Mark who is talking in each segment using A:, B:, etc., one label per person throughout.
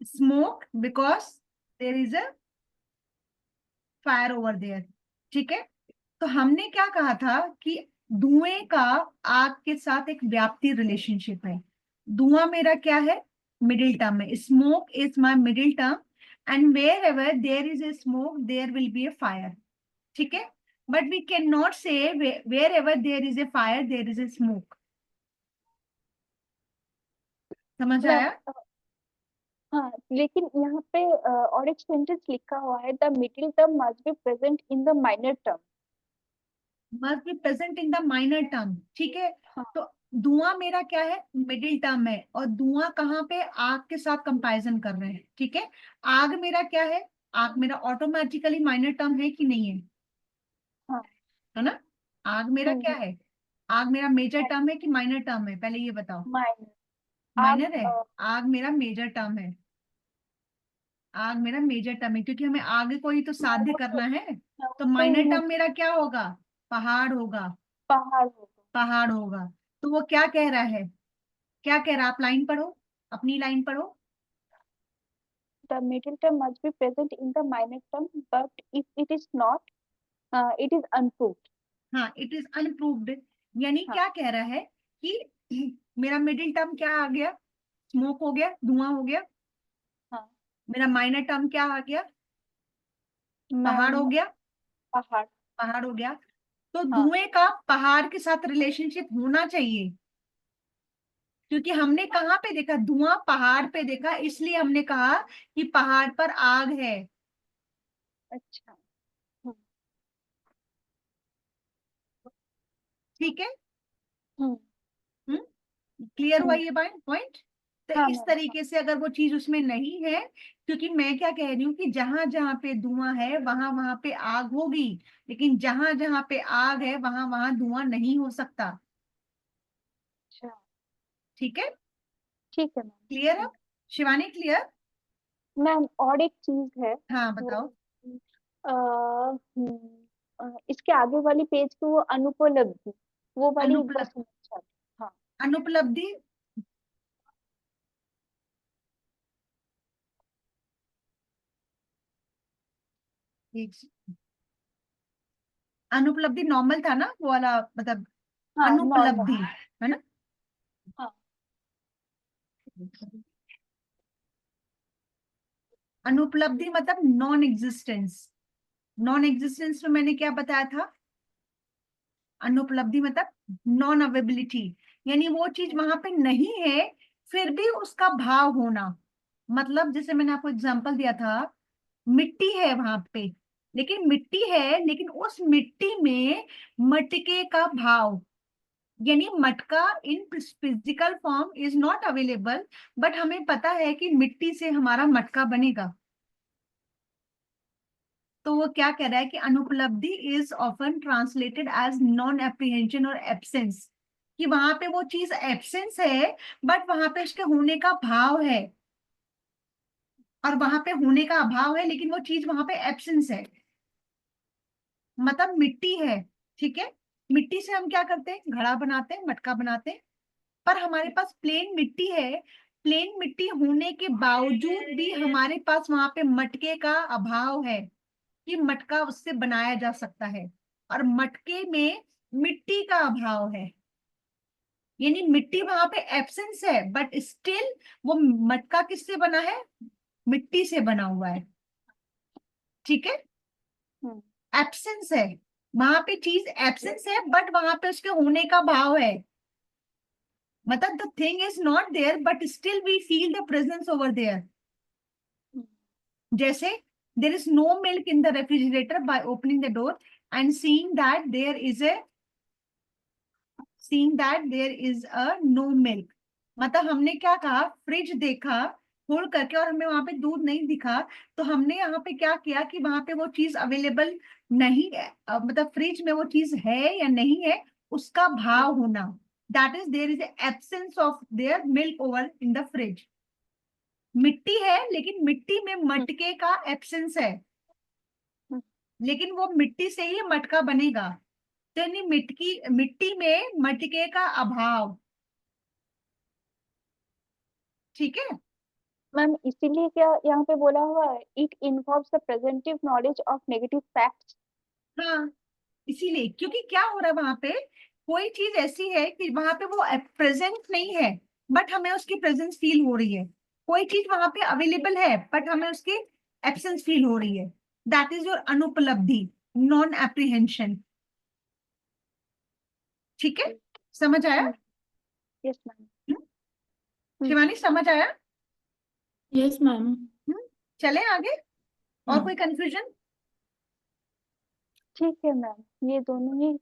A: Smoke because there is a fire over there. ठीक है, तो हमने क्या कहा था कि धुएं का आग के साथ एक व्याप्ति रिलेशनशिप है। धुआं मेरा क्या है, मिडिल टर्म है। Smoke is my middle term and wherever there is a smoke there will be a fire. ठीक है, but we can not say wherever there is a fire there is a smoke. समझ
B: ma'am,
A: आया?
B: हाँ, लेकिन यहाँ पे और एक सेंटेंस लिखा हुआ है, the middle term must be present in the minor term.
A: Must be present in the minor term. ठीक है,
B: हाँ।
A: तो धुआं मेरा क्या है, मिडिल टर्म है, और धुआं कहाँ पे, आग के साथ कंपैरिजन कर रहे हैं। ठीक है, आग मेरा क्या है, आग मेरा ऑटोमेटिकली माइनर टर्म है कि नहीं है,
B: हाँ।
A: है ना? आग मेरा क्या
B: हम्म।
A: है, आग मेरा मेजर टर्म है कि माइनर टर्म है, पहले ये बताओ।
B: माइनर। आप
A: माइनर है। आग मेरा मेजर टर्म है, आग मेरा मेजर टर्म है, क्योंकि हमें आग को ही तो साध्य करना है। तो
B: तो
A: माइनर
B: यहाँ
A: टर्म मेरा क्या होगा, पहाड़ होगा।
B: पहाड़ होगा।
A: पहाड़ होगा। तो वो क्या कह रहा है, क्या कह रहा है, आप लाइन पढ़ो, अपनी लाइन पढ़ो।
B: The middle term must be present in the minor term, but if it is not, it is unproved.
A: हाँ, इट इज अनप्रूव्ड। यानी
B: हाँ।
A: क्या कह रहा है कि मेरा मिडिल टर्म क्या आ गया, स्मोक हो गया, धुआं हो गया।
B: हाँ।
A: मेरा माइनर टर्म क्या आ गया, पहाड़ हो
B: मैम,
A: गया।
B: पहाड़।
A: पहाड़ हो गया। तो
B: हाँ।
A: धुएं का पहाड़ के साथ रिलेशनशिप होना चाहिए, क्योंकि हमने कहाँ पे देखा, धुआं पहाड़ पे देखा, इसलिए हमने कहा कि पहाड़ पर आग है।
B: अच्छा। हम्म।
A: ठीक है।
B: हम्म।
A: क्लियर हुआ
B: हम्म।
A: ये पॉइंट? तो
B: हाँ
A: इस
B: मैम, हाँ।
A: तरीके से अगर वो चीज उसमें नहीं है, क्योंकि मैं क्या कह रही हूँ कि जहां जहां पे धुआं है वहां वहां पे आग होगी, लेकिन जहां जहां पे आग है वहां वहां धुआं नहीं हो सकता।
B: अच्छा।
A: ठीक है,
B: ठीक है मैम।
A: क्लियर है? शिवानी क्लियर?
B: मैम, और एक चीज है।
A: हाँ
B: वो
A: बताओ।
B: अ, इसके आगे वाली पेज की वो अनुपलब्धि, वो वाली एक बार
A: अनुपलब्धि।
B: समझा। हाँ।
A: अनुपलब्धि। अनुपलब्धि नॉर्मल था ना वो वाला, मतलब
B: हाँ, नॉर्मल।
A: अनुपलब्धि, है ना?
B: हाँ।
A: अनुपलब्धि मतलब नॉन एग्जिस्टेंस। नॉन एग्जिस्टेंस में मैंने क्या बताया था, अनुपलब्धि मतलब नॉन अवेबिलिटी, यानी वो चीज वहां पे नहीं है फिर भी उसका भाव होना। मतलब जैसे मैंने आपको एग्जांपल दिया था, मिट्टी है वहां पे, लेकिन मिट्टी है, लेकिन उस मिट्टी में मटके का भाव, यानी मटका in physical form is not available, but हमें पता है कि मिट्टी से हमारा मटका बनेगा। तो वो क्या कह रहा है कि अनुपलब्धि is often translated as non apprehension और एब्सेंस, कि वहां पे वो चीज एब्सेंस है, बट वहां पे उसके होने का भाव है, और वहां पे होने का अभाव है, लेकिन वो चीज वहां पे एब्सेंस है। मतलब मिट्टी है, ठीक है, मिट्टी से हम क्या करते हैं, घड़ा बनाते हैं, मटका बनाते हैं, पर हमारे पास प्लेन मिट्टी है। प्लेन मिट्टी होने के बावजूद भी हमारे पास वहां पे मटके का अभाव है, कि मटका उससे बनाया जा सकता है, और मटके में मिट्टी का अभाव है। यानी मिट्टी वहां पे एब्सेंस है, बट स्टिल वो मटका किससे बना है, मिट्टी से बना हुआ है। ठीक है,
B: हम्म।
A: एब्सेंस है, वहां पे चीज एब्सेंस है, बट वहां पे उसके होने का भाव है। मतलब the thing is not there but still we feel the presence over there.
B: Hmm.
A: जैसे there is no milk in the refrigerator, by opening the door and seeing that there is a no milk. मतलब हमने क्या कहा, fridge देखा खोल करके और हमें वहां पे दूध नहीं दिखा, तो हमने यहाँ पे क्या किया कि वहां पे वो चीज अवेलेबल नहीं है, मतलब फ्रिज में वो चीज है या नहीं है, उसका भाव होना, that is there is absence of their milk over in the fridge. मिट्टी है, लेकिन मिट्टी में मटके का एब्सेंस है,
B: हम्म।
A: लेकिन वो मिट्टी से ही मटका बनेगा। तो यानी मिट्टी में मटके का अभाव। ठीक है,
B: मैम इसीलिए क्या यहाँ पे बोला हुआ है, it involves the प्रेजेंटिव knowledge of negative facts.
A: हाँ, इसीलिए, क्योंकि क्या हो रहा है वहां पे, कोई चीज ऐसी है कि वहां पे वो प्रेजेंट नहीं है, बट हमें उसकी प्रेजेंस फील हो रही है। कोई चीज वहां पे अवेलेबल है बट हमें उसकी एब्सेंस फील हो रही है। दैट इज योर अनुपलब्धि, नॉन एप्रीहेंशन। ठीक है, समझ आया?
B: Yes ma'am.
A: हम्म? शिवानी, समझ आया?
C: Yes ma'am.
A: हम्म? चले आगे। और कोई कंफ्यूजन?
B: ठीक है मैम, ये दोनों ही।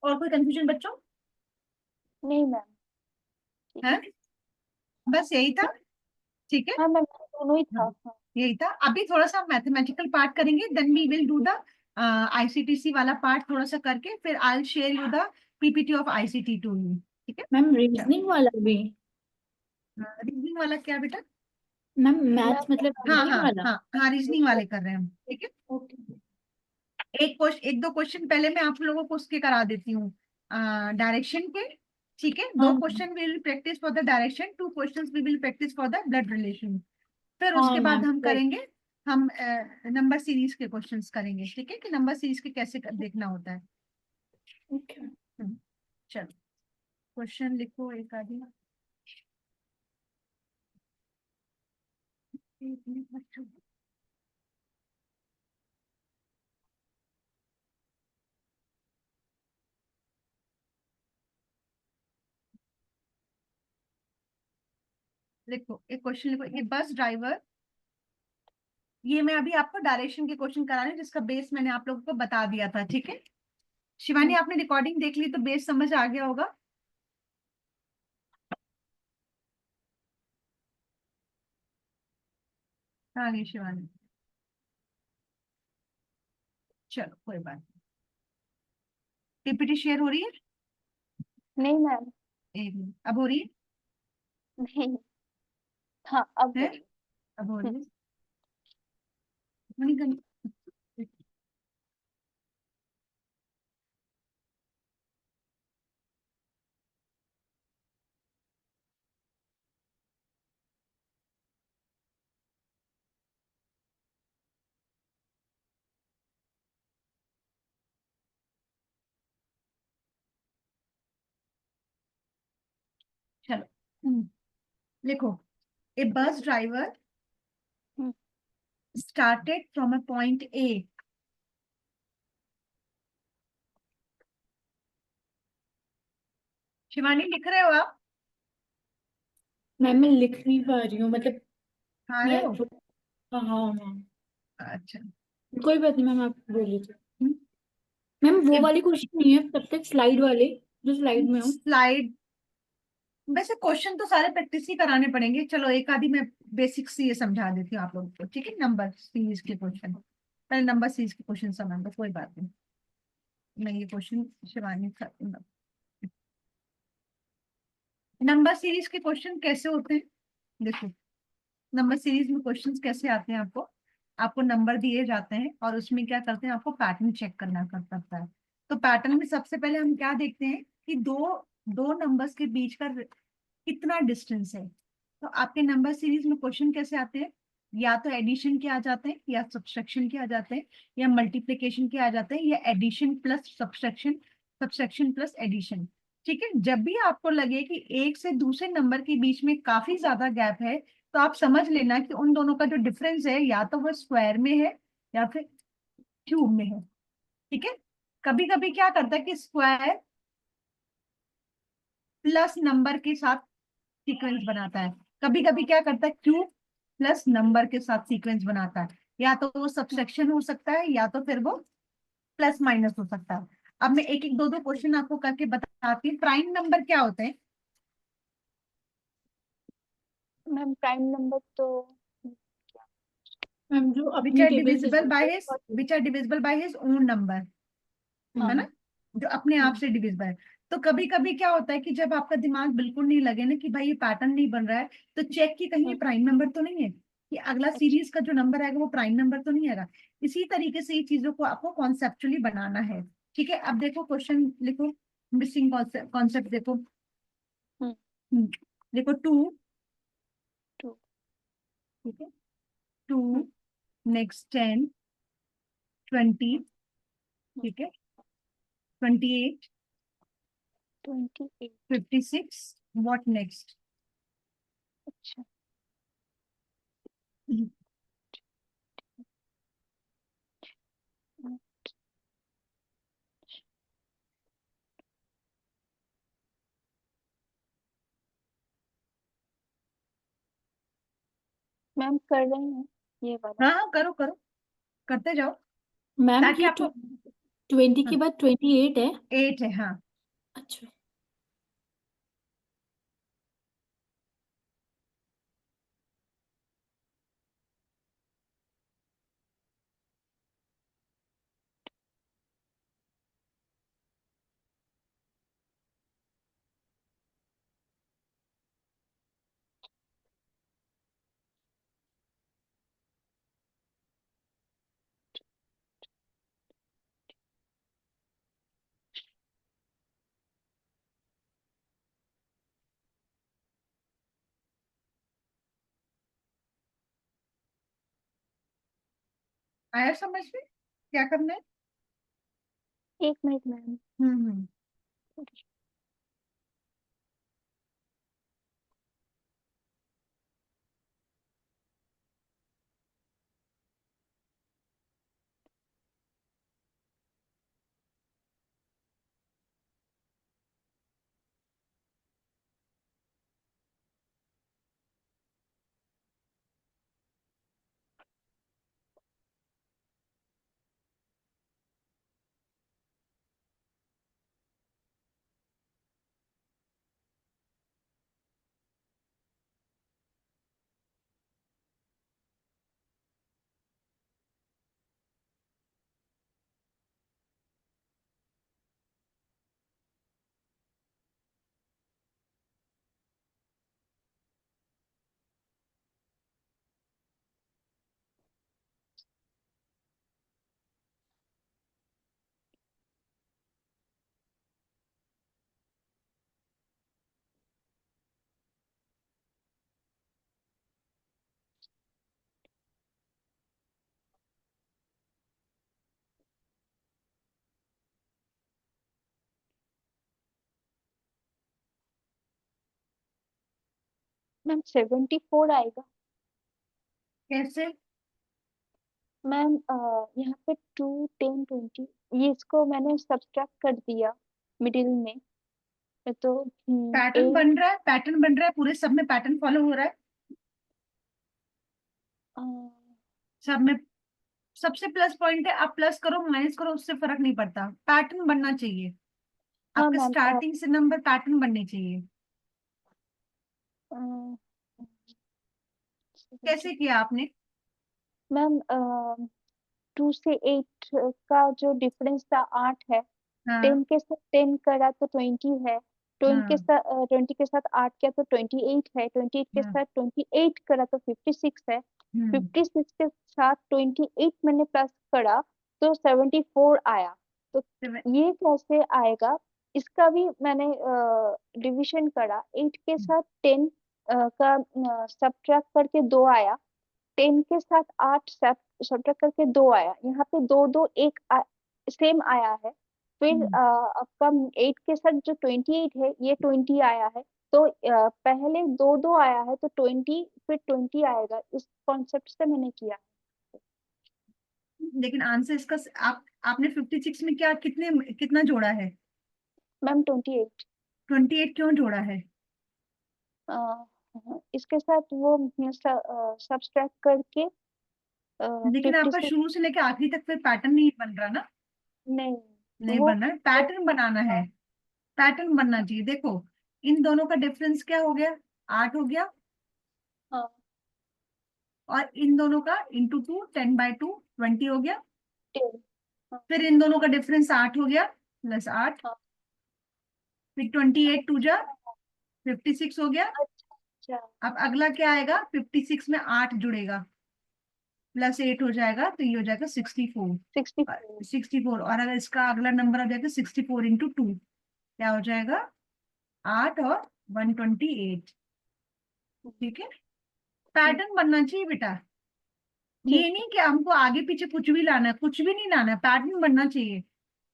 A: और कोई कंफ्यूजन बच्चों?
B: नहीं मैम, ठीक
A: है,
B: है।
A: बस यही था। ठीक है,
B: हाँ मैम, दोनों ही था,
A: हाँ,
B: हाँ।
A: यही था। अभी थोड़ा सा मैथमेटिकल पार्ट करेंगे, then we will do the ICTC वाला पार्ट थोड़ा सा करके, फिर I will share you the PPT of ICT to you. ठीक है,
C: मैम रीजनिंग वाला भी?
A: रीजनिंग वाला क्या बेटा?
C: मैम
B: मैम
C: मैथ्स मतलब
A: हाँ
C: रीजनिंग
A: हाँ
C: वाला?
A: हाँ हाँ, रीजनिंग वाले कर रहे हैं हम। ठीक है,
C: ओके।
A: एक दो क्वेश्चन पहले मैं आप लोगों को उसके करा देती हूँ, डायरेक्शन के। ठीक है, दो
C: हाँ
A: question we will practice for the direction, two question we will practice for the blood relation. फिर
C: हाँ
A: उसके बाद
C: मैम,
A: हम
C: राइट।
A: करेंगे, हम नंबर सीरीज के क्वेश्चंस करेंगे। ठीक है, कि नंबर सीरीज के कैसे देखना होता है।
C: ओके।
A: चलो, क्वेश्चन लिखो एक आधी। एक मिनट बच्चों। लिखो, एक क्वेश्चन लिखो, ये बस ड्राइवर, ये मैं अभी आपको डायरेक्शन के क्वेश्चन करा रही हूँ जिसका बेस मैंने आप लोगों को बता दिया था। ठीक है, शिवानी आपने रिकॉर्डिंग देख ली तो बेस समझ आ गया होगा। आ गई शिवानी? चलो कोई बात नहीं। पीपीटी शेयर हो रही है?
B: नहीं मैम।
A: एक मिनट, अब हो रही
B: नहीं। हाँ, अब
A: है?
B: बोलिए।
A: अब हो रही है। मणिकर्ण, चलो, लिखो, a bus driver
B: hmm,
A: started from a point A। Shivani लिख रहे हो आप?
C: मैम मैं लिख नहीं पा रही हूँ, मतलब
A: आ रहे
C: मैं
A: हो?
C: हाँ हाँ मैम।
A: अच्छा।
C: कोई बात नहीं मैम, आप बोलिए तो।
A: हम्म,
C: मैम वो
A: ए
C: वाले क्वेश्चन नहीं है तब तक, स्लाइड वाले जो स्लाइड में हो।
A: स्लाइड, वैसे क्वेश्चन तो सारे प्रैक्टिस ही कराने पड़ेंगे। चलो एक आधी मैं बेसिक्स से ये समझा देती हूँ आप लोगों को। ठीक है, नंबर सीरीज के क्वेश्चन, पहले नंबर सीरीज के क्वेश्चन समझ लो, कोई बात नहीं। मैं ये क्वेश्चन शिवानी का, नंबर सीरीज के क्वेश्चन कैसे होते हैं देखो। नंबर सीरीज में क्वेश्चंस कैसे आते हैं, आपको आपको नंबर दिए जाते हैं और उसमें क्या करते हैं, आपको पैटर्न चेक करना पड़ता है। तो पैटर्न में सबसे पहले हम क्या देखते हैं कि दो दो नंबर्स के बीच का कितना डिस्टेंस है। तो आपके नंबर सीरीज में क्वेश्चन कैसे आते हैं, या तो एडिशन के आ जाते हैं, या सब्सट्रैक्शन के आ जाते हैं, या मल्टीप्लिकेशन के आ जाते हैं, या addition plus subtraction, subtraction plus addition. ठीक है, जब भी आपको लगे कि एक से दूसरे नंबर के बीच में काफी ज्यादा गैप है, तो आप समझ लेना कि उन दोनों का जो डिफरेंस है या तो वो स्क्वायर में है या फिर क्यूब में है। ठीक है, कभी कभी क्या करता है कि स्क्वायर प्लस नंबर के साथ सीक्वेंस बनाता है, कभी कभी क्या करता है क्यूब प्लस नंबर के साथ सीक्वेंस बनाता है। या तो वो सबसेक्शन हो सकता है या तो फिर वो प्लस माइनस हो सकता है। अब मैं एक एक दो दो क्वेश्चन आपको करके बताती हूँ। प्राइम नंबर क्या होते हैं?
B: मैम प्राइम नंबर तो
C: मैम जो
A: विच
C: अपनी
A: आर
C: टेबल से
A: डिविजिबल बाय हिज,
B: क्या।
A: Which are divisible by his own number, है ना,
C: हाँ।
A: जो अपने आप से डिविजिबल है। तो कभी कभी क्या होता है कि जब आपका दिमाग बिल्कुल नहीं लगे ना कि भाई ये पैटर्न नहीं बन रहा है, तो चेक कि कहीं ये प्राइम नंबर तो नहीं है, कि अगला
B: अच्छा।
A: सीरीज का जो नंबर आएगा वो प्राइम नंबर तो नहीं आएगा। इसी तरीके से ये चीजों को आपको कॉन्सेप्चुअली बनाना है। ठीक है, अब देखो क्वेश्चन लिखो, मिसिंग कॉन्सेप्ट देखो। देखो 2,
B: 2
A: ठीक है, 2, नेक्स्ट 10, 20, ठीक है, 28,
B: 28
A: 56, व्हाट नेक्स्ट?
B: अच्छा मैम कर रही हूँ ये वाला
A: हाँ हाँ, करो करो, करते जाओ
C: मैम
A: ताकि
C: ये
A: आपको।
C: 20 के
A: हाँ,
C: बाद 28 है।
A: 8 है, हाँ।
C: अच्छा।
A: आया समझ में क्या करना है?
B: 1 मिनट मैम
A: हम्म।
B: मैम 74 आएगा
A: कैसे?
B: मैम यहाँ पे 2 10 20 ये इसको मैंने सब्सट्रैक्ट कर दिया मिडिल में तो
A: पैटर्न बन रहा है, पैटर्न बन रहा है, पूरे सब में पैटर्न फॉलो हो रहा है, सब में। सबसे प्लस पॉइंट है, आप प्लस करो माइनस करो उससे फर्क नहीं पड़ता, पैटर्न बनना चाहिए।
B: हाँ
A: आपका
B: मैम
A: स्टार्टिंग से नंबर पैटर्न बनने चाहिए। कैसे किया आपने?
B: मैम 2 से 8 का जो डिफरेंस था 8 है
A: हाँ
B: 10 के साथ 10 करा तो 20 है
A: हाँ
B: 20 के साथ 8 किया तो 28 है 28 के
A: हाँ।
B: साथ 28 करा तो 56 है
A: हम्म।
B: 56 के साथ 28 मैंने प्लस करा तो 74 आया तो
A: तो
B: ये कैसे आएगा इसका भी मैंने डिवीजन करा 8 के साथ 10 का सब्ट्रैक्ट करके 2 आया 10 के साथ 8 सब्ट्रैक्ट करके 2 आया यहाँ पे 2 2 एक सेम आया है फिर
A: हम्म,
B: आपका 8 के साथ जो 28 है ये 20 आया है तो पहले 2 2 आया है तो 20 फिर 20 आएगा इस कॉन्सेप्ट से मैंने किया
A: लेकिन आंसर इसका आपने 56 में क्या कितना जोड़ा है?
B: मैम 28
A: 28 क्यों जोड़ा है?
B: इसके साथ वो सब्सट्रैक्ट करके
A: लेकिन आपका
B: 56
A: शुरू से लेकर आखिरी तक फिर पैटर्न नहीं बन रहा ना।
B: नहीं
A: नहीं
B: वो
A: बनना है, पैटर्न बनाना है, पैटर्न बनना चाहिए। देखो इन दोनों का डिफरेंस क्या हो गया? 8 हो गया।
B: हाँ
A: और इन दोनों का इंटू 2, 10/2, 20 हो गया।
B: 10 हाँ
A: फिर इन दोनों का डिफरेंस 8 हो गया, +8।
B: हाँ
A: फिर 28 टू जा 56 हो गया।
B: अच्छा
A: अब अगला क्या आएगा? 56 में 8 जुड़ेगा, +8 हो जाएगा, तो ये हो जाएगा 64।
B: 64
A: 64, और अगर इसका अगला नंबर आ जाएगा 64 × 2, क्या हो जाएगा? 8 और 128। ठीक है, पैटर्न बनना चाहिए बेटा। ये
B: ठीक
A: नहीं कि हमको आगे पीछे कुछ भी लाना है, कुछ भी नहीं लाना है, पैटर्न बनना चाहिए।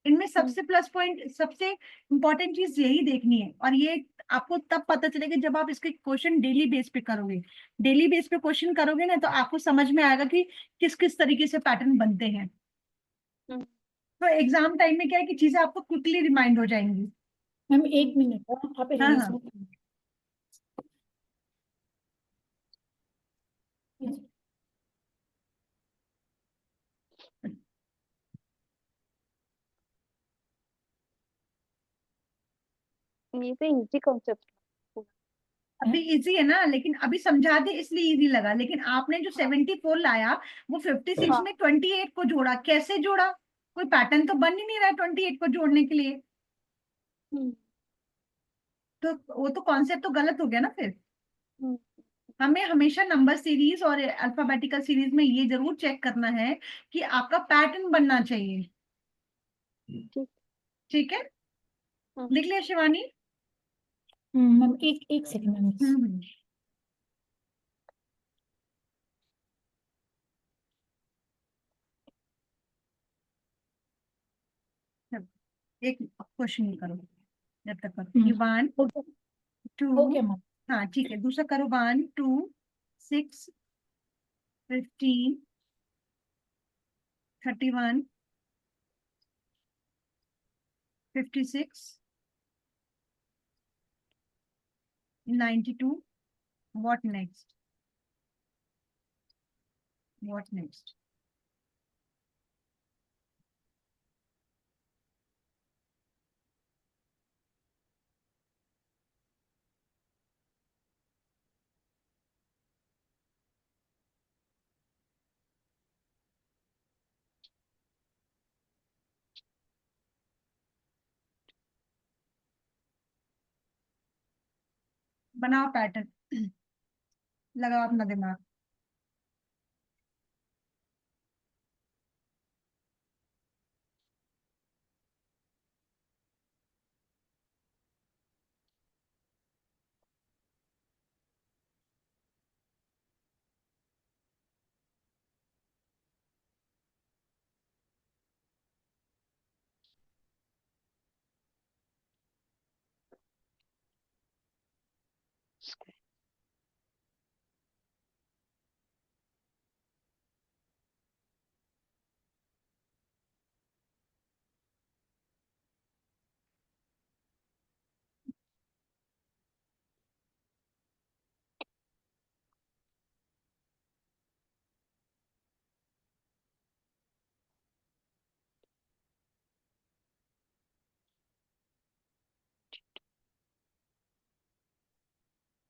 A: इनमें सबसे प्लस पॉइंट, सबसे इंपॉर्टेंट चीज यही देखनी है। और ये आपको तब पता चलेगा जब आप इसके क्वेश्चन डेली बेस पे करोगे। डेली बेस पे क्वेश्चन करोगे ना, तो आपको समझ में आएगा कि किस किस तरीके से पैटर्न बनते हैं।
B: हम्म।
A: तो एग्जाम टाइम में क्या है कि चीजें आपको क्विकली रिमाइंड हो जाएंगी।
C: मैम 1 मिनट, आप
A: हाँ
C: इरेज
A: हाँ,
B: ये तो इजी कॉन्सेप्ट।
A: अभी इजी है ना, लेकिन अभी समझा दे इसलिए इजी लगा। लेकिन आपने जो 74 लाया, वो 56
B: हाँ।
A: में 28 को जोड़ा, कैसे जोड़ा? कोई पैटर्न तो बन ही नहीं रहा है 28 को जोड़ने के लिए।
B: हम्म।
A: तो वो तो कॉन्सेप्ट तो गलत हो गया ना फिर।
B: हम्म।
A: हमें हमेशा नंबर सीरीज और अल्फाबेटिकल सीरीज में ये जरूर चेक करना है कि आपका पैटर्न बनना चाहिए।
B: ठीक।
A: ठीक है,
B: हम्म।
A: लिख लिया शिवानी?
C: मैम एक एक सेकंड मैम।
A: हम्म। चलो, एक क्वेश्चन करो जब तक करो। ये 1
C: हो गया,
A: 2,
C: हो गया मैम।
A: हाँ ठीक है, दूसरा करो। 1 2 6 15 31 56 92। What next? What next? बनाओ पैटर्न, लगाओ अपना दिमाग।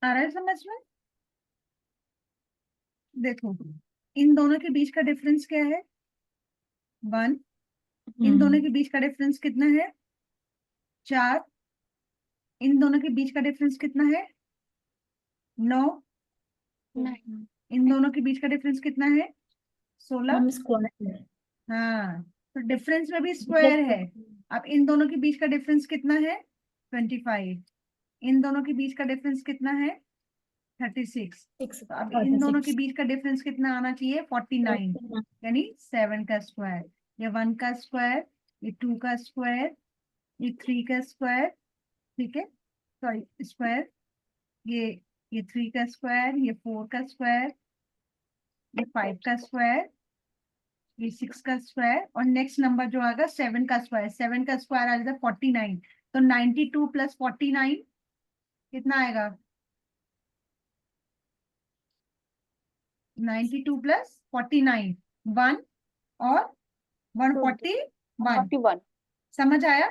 A: आ रहा है समझ में? देखो, इन दोनों के बीच का डिफरेंस क्या है? 1। इन दोनों के बीच का डिफरेंस कितना है? 4। इन दोनों के बीच का डिफरेंस कितना है? 9।
B: नहीं।
A: इन दोनों के बीच का डिफरेंस कितना है? 16।
C: मैम स्क्वायर
A: हाँ, तो डिफरेंस में भी स्क्वायर है। अब इन दोनों के बीच का डिफरेंस कितना है? 25। इन दोनों के बीच का डिफरेंस कितना है? 36।
C: 6
A: तो अब इन दोनों के
C: 6
A: बीच का डिफरेंस कितना आना चाहिए? 49, यानी 7 का स्क्वायर। ये 1 का स्क्वायर, ये 2 का स्क्वायर, ये 3 का स्क्वायर। ठीक है, सॉरी स्क्वायर। ये ये 3 का स्क्वायर, ये 4 का स्क्वायर, ये 5 का स्क्वायर, ये 6 का स्क्वायर, और नेक्स्ट नंबर जो आएगा 7 का स्क्वायर। 7 का स्क्वायर आ जाएगा 49। तो 92 प्लस 49 कितना आएगा? 92 प्लस 49, 1 और 141।
B: 41।
A: समझ आया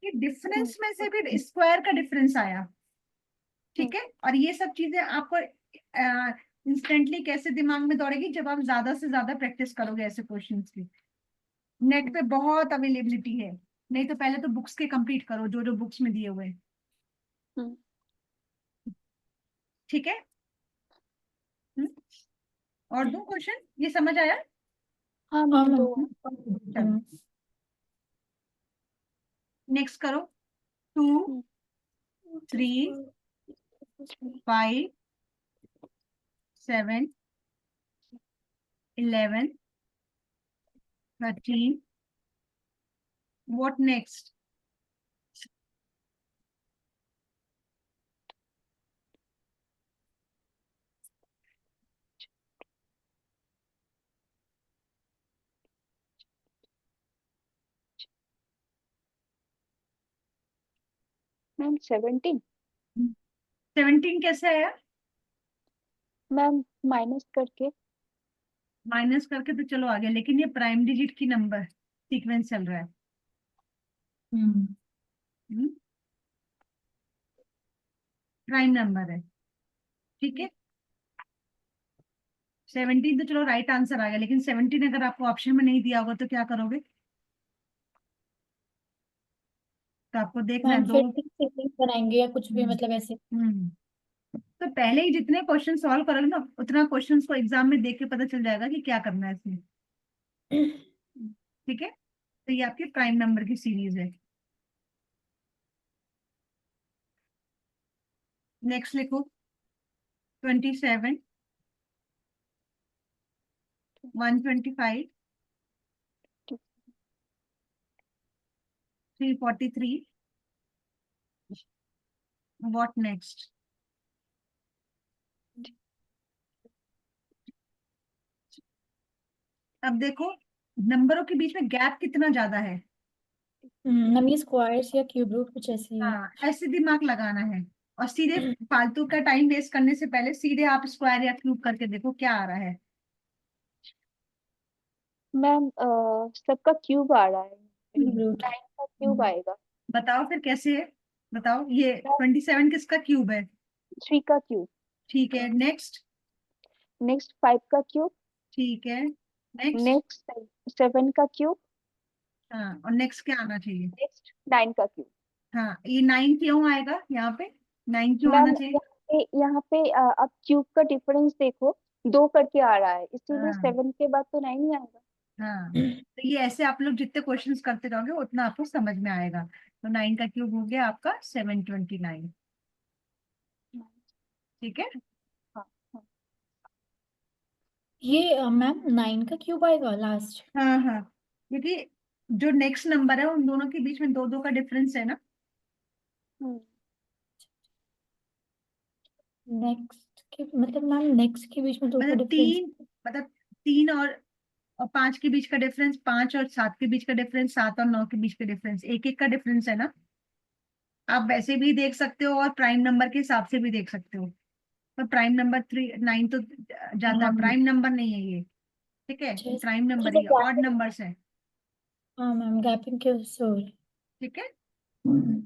A: कि डिफरेंस में से भी स्क्वायर का डिफरेंस आया? ठीक है, और ये सब चीजें आपको इंस्टेंटली कैसे दिमाग में दौड़ेगी? जब आप ज्यादा से ज्यादा प्रैक्टिस करोगे ऐसे क्वेश्चंस की। नेट पे बहुत अवेलेबिलिटी है, नहीं तो पहले तो बुक्स के कंप्लीट करो जो जो बुक्स में दिए हुए हैं। ठीक है। हम्म, और दो क्वेश्चन, ये समझ आया?
B: हाँ
C: हाँ
B: मैम,
C: मैम।
B: दो।
A: चलो नेक्स्ट करो। 2 3 5 7 11 13. What next?
B: मैम 17।
A: 17 कैसे आया?
B: मैम माइनस करके।
A: माइनस करके तो चलो आ गया, लेकिन ये प्राइम डिजिट की नंबर सीक्वेंस चल रहा है। प्राइम नंबर है, ठीक है। 17 तो चलो राइट आंसर आ गया, लेकिन 17 अगर आपको ऑप्शन में नहीं दिया होगा तो क्या करोगे? तो आपको देखना है
C: मैम
A: दो।
C: फिर से सीक्वेंस बनाएंगे या कुछ भी,
A: हम्म
C: मतलब ऐसे?
A: हम्म। तो पहले ही जितने क्वेश्चन सॉल्व करोगे ना, उतना क्वेश्चंस को एग्जाम में देख के पता चल जाएगा कि क्या करना है इसमें, ठीक है। तो ये आपकी प्राइम नंबर की सीरीज है। नेक्स्ट लिखो। 27 125 343। What next? अब देखो नंबरों के बीच में गैप कितना ज्यादा है।
C: मैम ये स्क्वायर्स या क्यूब रूट कुछ ऐसे ही है।
A: हाँ, ऐसे दिमाग लगाना है, और सीधे फालतू का टाइम वेस्ट करने से पहले सीधे आप स्क्वायर या क्यूब करके देखो क्या आ रहा है।
B: मैम सबका क्यूब आ रहा है।
C: Cube root.
B: 9 का क्यूब आएगा।
A: बताओ फिर कैसे है? बताओ, ये 27 किसका क्यूब है?
B: 3 का क्यूब।
A: ठीक है, नेक्स्ट।
B: नेक्स्ट 5 का क्यूब।
A: ठीक है, नेक्स्ट।
B: नेक्स्ट 7 का क्यूब।
A: हाँ, और नेक्स्ट क्या आना चाहिए?
B: नेक्स्ट 9 का क्यूब।
A: हाँ, ये 9 क्यों आएगा यहाँ पे? 9 क्यों आना
B: मैम
A: चाहिए?
B: यहाँ पे आप क्यूब का डिफरेंस देखो, 2 करके आ रहा है, इसीलिए
A: हाँ
B: 7 के बाद तो 9 ही आएगा।
A: हाँ, तो ये ऐसे आप लोग जितने क्वेश्चंस करते रहोगे उतना आपको समझ में आएगा। तो 9 का क्यूब हो गया आपका 729, ठीक है।
B: हाँ हाँ।
C: ये मैम 9 का क्यूब आएगा लास्ट?
A: हाँ हाँ, क्योंकि जो नेक्स्ट नंबर है उन दोनों के बीच में दो दो का डिफरेंस है ना।
B: हम्म,
C: नेक्स्ट के मतलब मैम नेक्स्ट के बीच में दो का
A: मतलब
C: डिफरेंस?
A: तीन, मतलब 3 और 5 के बीच का डिफरेंस, 5 और 7 के बीच का डिफरेंस, 7 और 9 के बीच का डिफरेंस, एक एक का डिफरेंस है ना। आप वैसे भी देख सकते हो और प्राइम नंबर के हिसाब से भी देख सकते हो। पर प्राइम नंबर 9 तो ज्यादा
C: हाँ
A: प्राइम नंबर नहीं है ये, ठीक है।
C: अच्छा
A: प्राइम
C: अच्छा,
A: नंबर
C: तो
A: ही ऑड
C: गैपिंग।
A: नंबर्स है,
C: हाँ मैम गैपिंग के उससे हो रही
A: ठीक है।
C: है।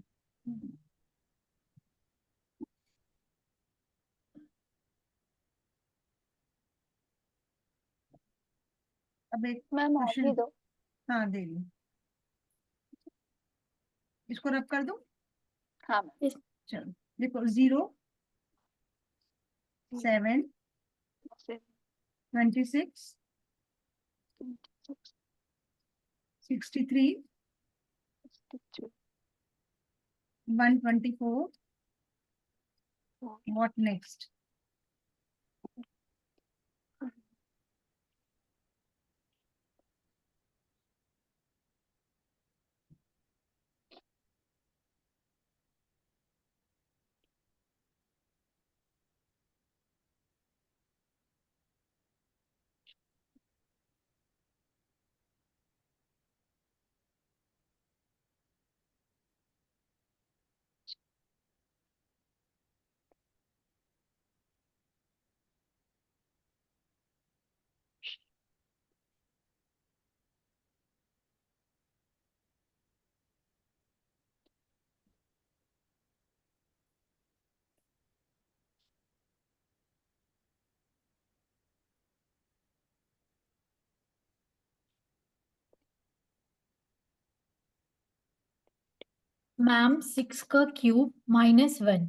A: अब एक
B: मैम आगे
A: क्वेश्चन।
B: दो।
A: हाँ, दे दी। इसको रब कर दूं?
B: हाँ मैम।
C: इस
A: चलो देखो, 0 7 26 63 124। What next?
C: मैम 6 का क्यूब -1।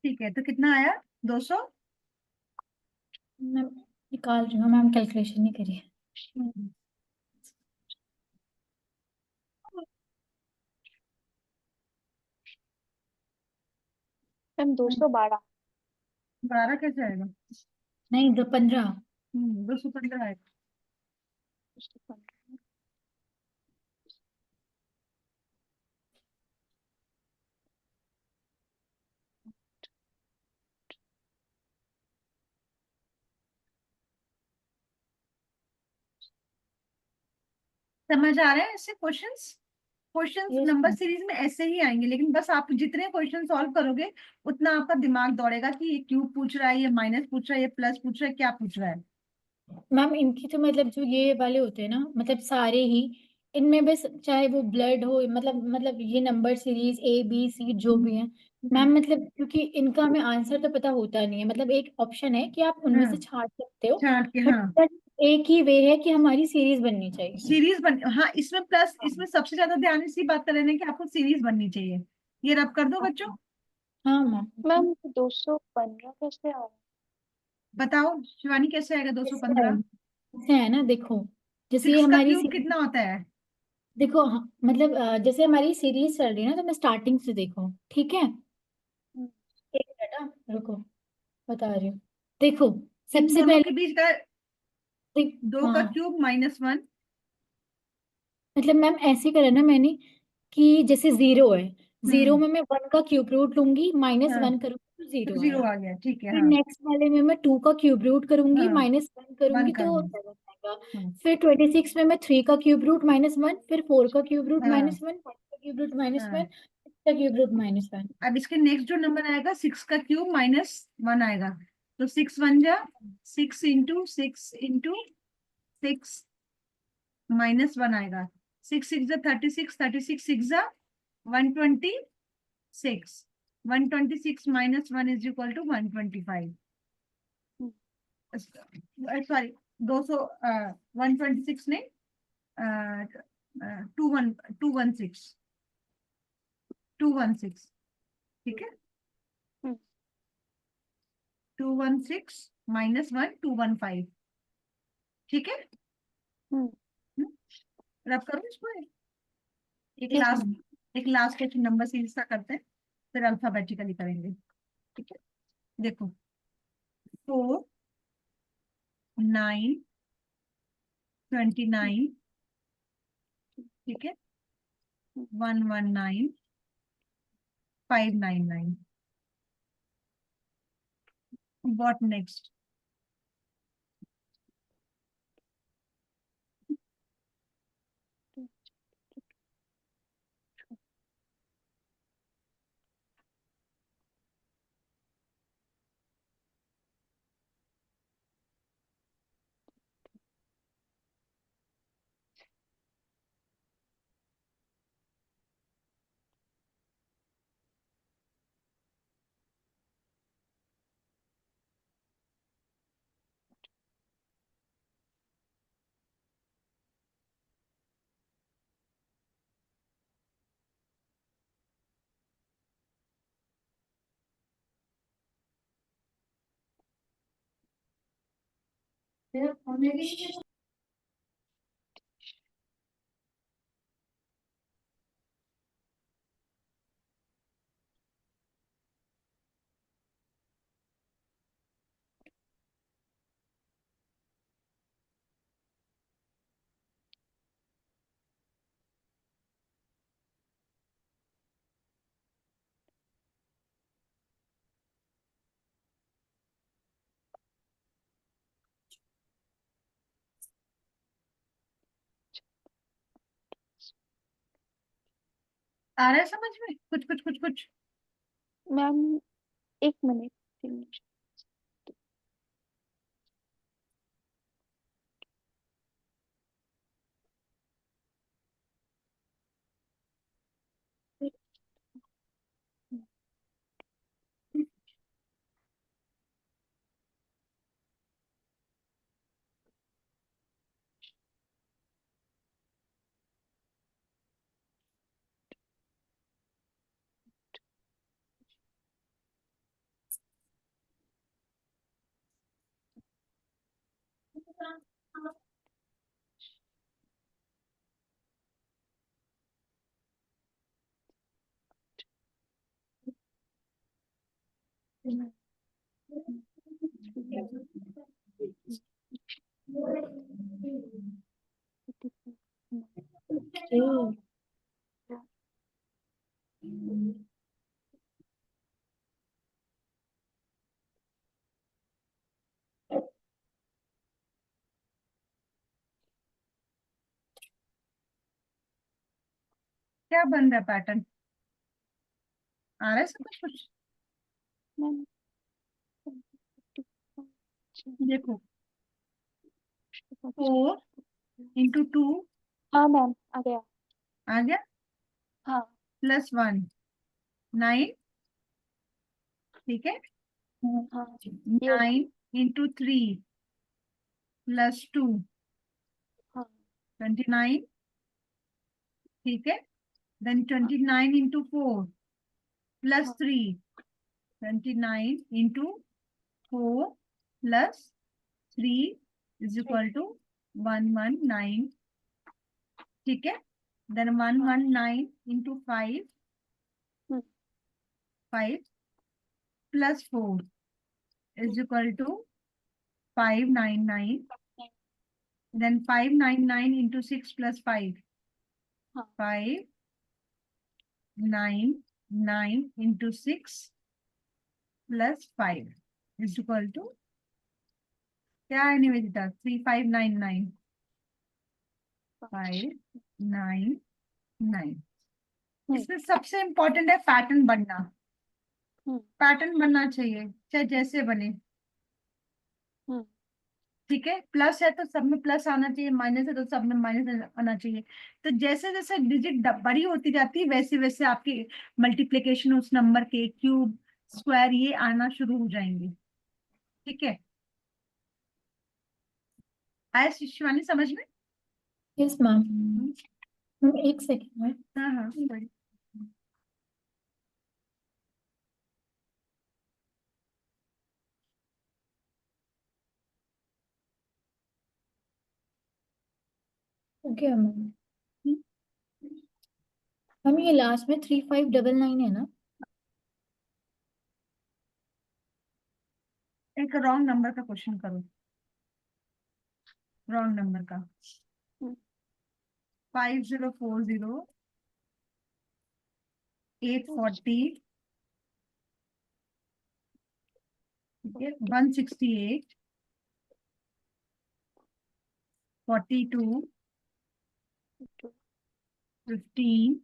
A: ठीक है, तो कितना आया? 200।
C: मैं निकाल रही हूँ मैम, कैलकुलेशन नहीं करी है।
B: मैम 212।
A: 12 कैसे आएगा?
C: नहीं, 215।
A: 215 आएगा।
B: 215।
A: समझ आ रहे हैं ऐसे questions? Questions
C: yes
A: number
C: ma'am.
A: Series में ऐसे ही आएंगे, लेकिन बस आप जितने क्वेश्चन सॉल्व करोगे उतना आपका दिमाग दौड़ेगा कि ये क्यूब पूछ रहा है, ये माइनस पूछ रहा है, ये प्लस पूछ रहा है, क्या पूछ रहा है।
C: मैम इनकी तो मतलब जो ये वाले होते हैं ना, मतलब सारे ही इनमें बस चाहे वो ब्लड हो, मतलब ये number series A B C जो भी है
A: हम्म,
C: मैम, मतलब क्योंकि इनका हमें आंसर तो पता होता नहीं है, मतलब एक ऑप्शन है कि आप उनमें से
A: हाँ,
C: छांट सकते हो।
A: छांट के,
C: बट
A: हाँ।
C: बस एक ही वे है कि हमारी सीरीज बननी चाहिए।
A: सीरीज बन, हाँ, इसमें प्लस,
C: हाँ।
A: इसमें सबसे ज्यादा ध्यान इसी बात का देना है कि आपको सीरीज बननी चाहिए। ये रब कर दो
C: हाँ
A: बच्चों।
C: हाँ मैम।
B: मैम 215 कैसे आ रहा
A: बताओ शिवानी, कैसे आएगा
C: ऐसे है
A: 215?
C: ऐसे है ना, देखो जैसे ये
A: 6 का
C: हमारी
A: क्यूब कितना होता है?
C: देखो हाँ, मतलब जैसे हमारी सीरीज चल रही है ना, तो मैं स्टार्टिंग से देखो, ठीक है।
B: है?
C: एक मिनट, रुको, बता रही हूँ। देखो,
A: इन
C: सबसे
A: दोनों के
C: पहले
A: बीच का दो का
C: हाँ,
A: क्यूब -1।
C: मतलब मैम ऐसे करा ना मैंने कि जैसे जीरो है, जीरो
A: हम्म।
C: में मैं वन का क्यूब रूट लूंगी, माइनस
A: हाँ,
C: वन करूंगी तो
A: तो
C: जीरो
A: जीरो
C: आया।
A: आ गया, ठीक है,
C: फिर
A: हाँ।
C: नेक्स्ट वाले में मैं टू का क्यूब रूट करूंगी,
A: हाँ,
C: माइनस वन
A: वन
C: करूंगी तो
A: करूंगी।
C: सेवन आएगा।
A: हाँ,
C: फिर 26 में मैं थ्री का क्यूब रूट -1, फिर फोर का क्यूब रूट
A: हाँ,
C: -1, फाइव का क्यूब रूट -1,
A: हाँ।
C: सिक्स का क्यूब रूट -1।
A: अब इसके नेक्स्ट जो नंबर आएगा 6 का क्यूब -1 आएगा। तो 6 1 जा 6 इंटू 6 इंटू 6 -1 आएगा। 6 6 जा 36, 36 जा 126। 126 -1 = 125। सॉरी, 126 ने 216, 216, ठीक है। 216 -1 215, ठीक है।
B: हम्म।
A: रब करो इसको। एक
C: यस
A: लास्ट
C: मैम।
A: एक लास्ट क्वेश्चन नंबर सीरीज का करते हैं, फिर अल्फाबेटिकली करेंगे, ठीक है। देखो, 4 9 29, ठीक है, 119 599। What next? आ रहा है समझ में? कुछ कुछ कुछ कुछ।
B: Ma'am 1 minute, 3 minute.
A: क्या बन रहा है पैटर्न? आ रहा है सब कुछ कुछ?
B: मैम
A: देखो, 4 × 2
B: हाँ मैम आ गया।
A: आ गया,
B: हाँ
A: +1 9, ठीक है।
B: हाँ ये
A: 9 × 3 +2
B: हाँ
A: 29, ठीक है। देन 29 × 4
B: हाँ
A: +3 29 × 4 +3 =119, ठीक है। देन 119 × 5
B: हम्म,
A: 5 +4 =599, then 599 × 6 + 5
B: हाँ
A: 599 × 6 + 5 क्या है निवेदिता? 3599 599।
B: हम्म
A: इसमें सबसे इम्पोर्टेंट है पैटर्न बनना।
B: हम्म
A: पैटर्न बनना चाहिए, चाहे जैसे बने,
B: हम्म
A: ठीक है। प्लस है तो सब में प्लस आना चाहिए, माइनस है तो सब में माइनस आना चाहिए। तो जैसे जैसे डिजिट बड़ी होती जाती है, वैसे वैसे आपकी मल्टीप्लिकेशन उस नंबर के, क्यूब, स्क्वायर, ये आना शुरू हो जाएंगे, ठीक है। आया शिवानी समझ में?
C: Yes ma'am. एक सेकेंड में।
A: हाँ हाँ sorry।
C: Okay ma'am. मैम ये लास्ट में 3599 है ना?
A: एक रॉन्ग नंबर का क्वेश्चन करो, रॉन्ग नंबर का।
B: हम्म
A: 5040 840, ठीक है। 168 42 15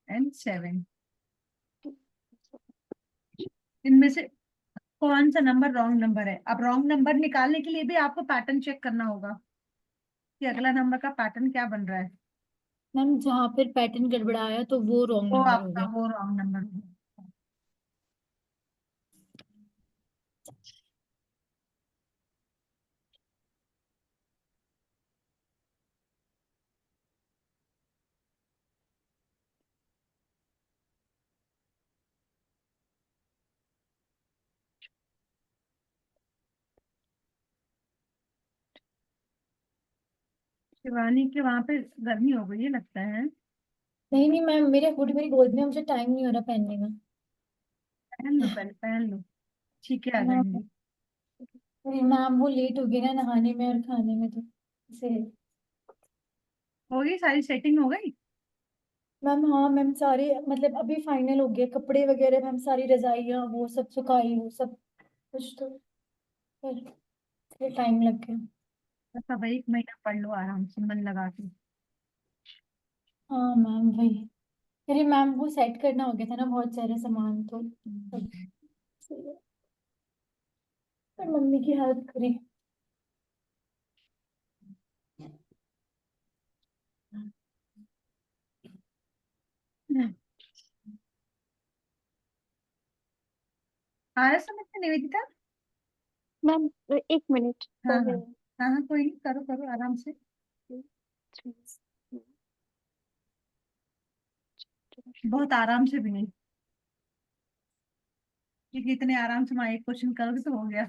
A: एंड 7। इनमें से कौन सा नंबर रॉन्ग नंबर है? अब रॉन्ग नंबर निकालने के लिए भी आपको पैटर्न चेक करना होगा कि अगला नंबर का पैटर्न क्या बन रहा है।
C: मैम जहाँ पर पैटर्न गड़बड़ाया तो वो रॉन्ग
A: वो
C: नंबर हो
A: आपका
C: गया।
A: वो रॉन्ग नंबर होगा। शिवानी के वहां पे गर्मी हो गई है लगता है।
C: नहीं नहीं मैम, मेरे हुड मेरी गोद में, मुझे टाइम नहीं हो रहा पहनने का।
A: पहन लो, पहले पहन लो, ठीक है, आ
C: मैम
A: जाएंगी।
C: मैम वो लेट हो गई ना नहाने में और खाने में, तो इसे।
A: हो गई सारी सेटिंग हो गई?
C: मैम हाँ मैम, सारे मतलब अभी फाइनल हो गया, कपड़े वगैरह मैम, सारी रजाइयाँ वो सब सुखाई, वो सब कुछ तो फिर टाइम लग गया।
A: बस अब 1 महीना पढ़ लो आराम से मन लगा के।
C: हाँ मैम वही। अरे मैम वो सेट करना हो गया था ना बहुत सारे सामान, तो सब सही है। पर मम्मी की हेल्प करी।
B: हम्म।
A: आ रहा समझ में निवेदिता?
B: मैम 1 मिनट
A: हाँ
B: कर
A: हाँ
B: रही हूँ।
A: हाँ हाँ, कोई नहीं, करो करो आराम से।
B: 2, 3,
A: बहुत आराम से भी नहीं, क्योंकि इतने आराम से मैं एक क्वेश्चन करोगे तो हो गया।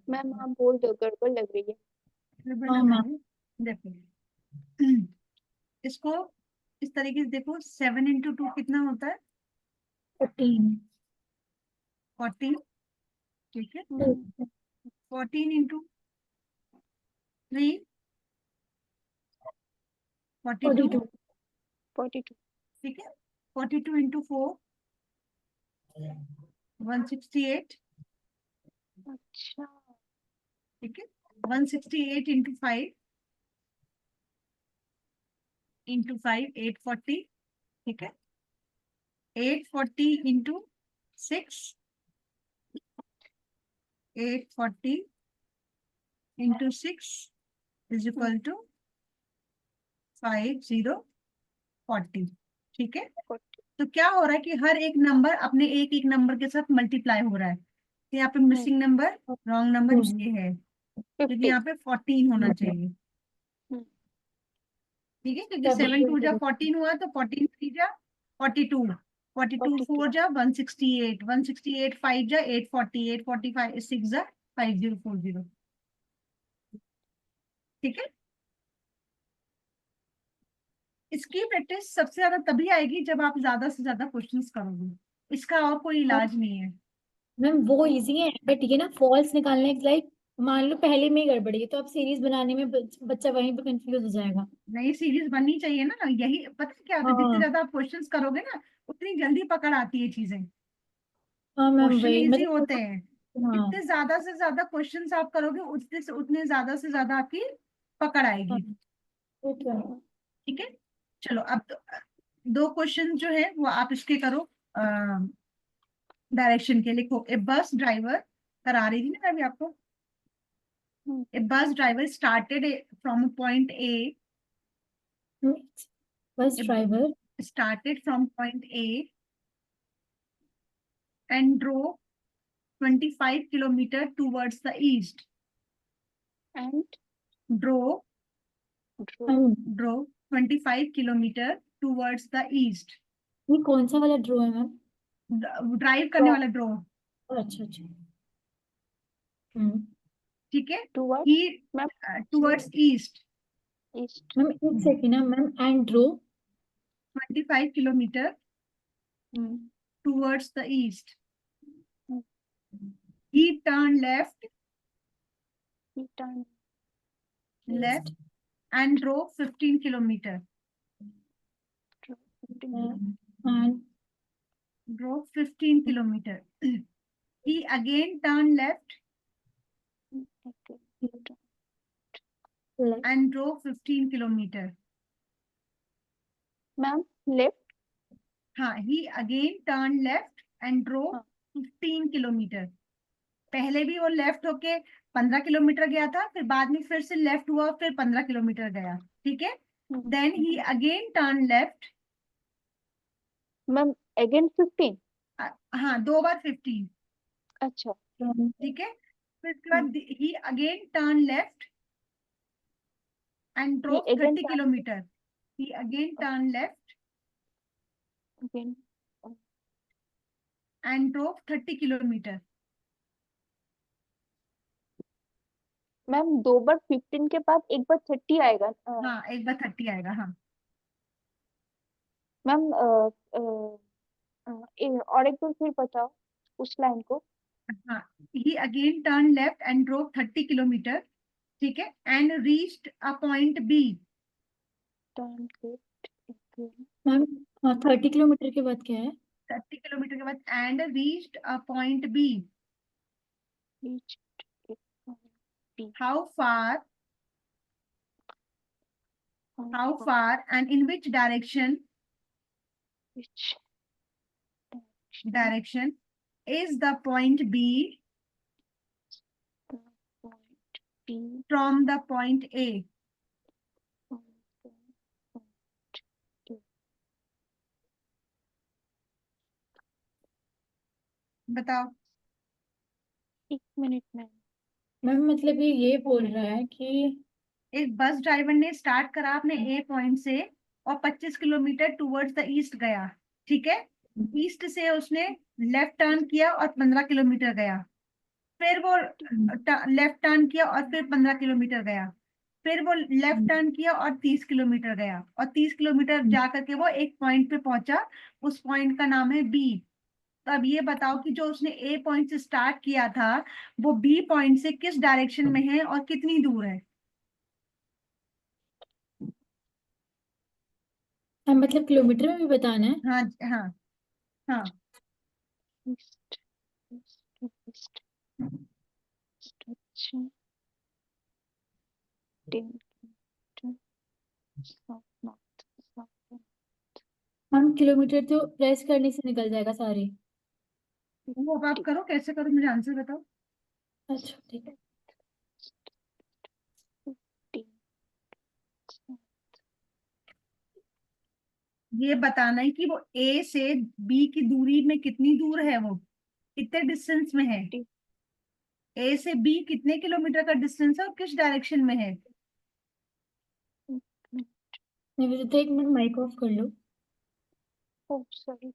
B: मैम आप बोल दो, गड़बड़ लग रही है।
A: गड़बड़
C: हाँ
A: लग रही
C: मैम।
A: है। देखो इसको इस तरीके से देखो, 7 × 2 कितना होता है?
C: 14।
A: 14। ठीक है, 14 × 3 42।
C: 42।
B: 42।
A: ठीक है, 42 × 4 168।
B: अच्छा।
A: ठीक है, 168 × 5 840। ठीक है, 840 × 6 840 × 6 इज इक्वल टू 5040। ठीक है,
B: 40।
A: तो क्या हो रहा है कि हर एक नंबर अपने एक एक नंबर के साथ मल्टीप्लाई हो रहा है। तो यहाँ पे मिसिंग नंबर, रॉन्ग नंबर ये है, क्योंकि
B: 50।
A: यहाँ पे 14 होना चाहिए। ठीक है, क्योंकि 7 2 जा 14 हुआ, तो 14 3 जा 42, 42 4 जा 168, 168 5 जा 840, 845 6 जा 5040। ठीक है, इसकी प्रैक्टिस सबसे ज्यादा तभी आएगी जब आप ज्यादा से ज्यादा क्वेश्चंस करोगे। इसका और कोई इलाज नहीं है।
C: मैम वो इजी है, बट ये ना फॉल्स निकालने लाइक मान लो पहले में ही गड़बड़ी है तो अब सीरीज बनाने में बच्चा वहीं पे कंफ्यूज हो जाएगा।
A: नई सीरीज बननी चाहिए ना, यही पता है क्या होता है, जितने
C: हाँ
A: ज्यादा आप क्वेश्चंस करोगे ना उतनी जल्दी पकड़ आती है चीजें।
C: हाँ मैम
A: क्वेश्चन
C: वही
A: इजी
C: मतलब।
A: होते हैं,
C: हाँ
A: जितने ज्यादा से ज्यादा क्वेश्चंस आप करोगे उतने से उतने ज्यादा से ज्यादा आपकी पकड़
C: हाँ।
A: आएगी।
C: ओके।
A: ठीक है, चलो अब दो क्वेश्चन जो है वो आप इसके करो, डायरेक्शन के। लिखो, ए बस ड्राइवर, करा रही थी ना मैं अभी आपको। A bus driver started from point A,
C: bus driver
A: started from point A and drove 25 kilometer towards the east.
B: And
A: Drove
B: draw.
A: drove 25 kilometer towards the east.
C: ये कौन सा वाला ड्रो है मैम?
A: ड्राइव करने
B: Draw.
A: वाला draw.
C: अच्छा अच्छा। हम्म।
A: ठीक है,
B: Towards.
A: he
B: ma'am
A: towards east
B: east.
C: Ma'am एक सेकेंड ना ma'am, and drove
A: 25 kilometer towards the east. He turned left
B: turn
A: left and drove 15 kilometer.
C: And
A: Drove 15 kilometer. He again turned left
C: left.
A: and drove 15 kilometer.
B: Ma'am left.
A: हाँ, he again turned left and drove
B: हाँ
A: 15 kilometre. पहले भी वो left होके 15 kilometre गया था, फिर बाद में फिर से लेफ्ट हुआ, फिर 15 किलोमीटर गया। ठीक है, then he again turn left.
B: Ma'am again 15।
A: हाँ, 2 बार 15।
B: अच्छा।
A: ठीक है, फिर उसके बाद ही अगेन टर्न लेफ्ट एंड
B: ये
A: drove
B: again
A: 30 kilometre. He again turn left
B: again
A: and drove 30 kilometre.
B: Ma'am 2 बार 15 के बाद एक बार 30 आएगा।
A: हाँ, एक बार 30 आएगा। हाँ
B: मैम और एक बार फिर बताओ उस लाइन को।
A: हाँ, he again turn left and drove 30 kilometre, ठीक है, and reached a point B.
B: Turn left
C: ma'am 30 kilometre के बाद क्या है?
A: 30 किलोमीटर के बाद and reached a point B.
B: reached a point B.
A: How far,
B: How
A: how
B: far?
A: Far and in which direction,
B: Which
A: direction is the point B
B: the point B
A: from the point A.
B: from the point A?
A: बताओ।
B: 1 minute ma'am.
C: Ma'am मतलब ये बोल रहा है कि
A: एक bus driver ने start करा अपने ए पॉइंट से और 25 किलोमीटर टूवर्ड्स द ईस्ट गया, ठीक है। ईस्ट से उसने लेफ्ट टर्न किया और 15 किलोमीटर गया। फिर वो लेफ्ट टर्न किया और फिर 15 किलोमीटर गया। फिर वो लेफ्ट टर्न किया और 30 किलोमीटर गया, और 30 किलोमीटर जा करके वो एक पॉइंट पे पहुंचा। उस पॉइंट का नाम है बी। तो अब ये बताओ कि जो उसने ए पॉइंट से स्टार्ट किया था वो बी पॉइंट से किस डायरेक्शन में है और कितनी दूर है।
C: हाँ मतलब किलोमीटर में भी बताना है।
A: हाँ हाँ हाँ।
B: East, east, east, east, 10 kilometer, south, north, south,
C: हम किलोमीटर तो प्रेस करने से निकल जाएगा सारे।
A: वो अब आप
B: 50,
A: करो, कैसे करो, मुझे आंसर बताओ।
C: अच्छा ठीक है।
B: 15,
A: ये बताना है कि वो ए से बी की दूरी में कितनी दूर है, वो कितने डिस्टेंस में है।
B: 50,
A: ए से बी कितने किलोमीटर का डिस्टेंस है और किस डायरेक्शन में है।
C: नहीं तो 1 मिनट माइक ऑफ कर लो।
B: oh sorry।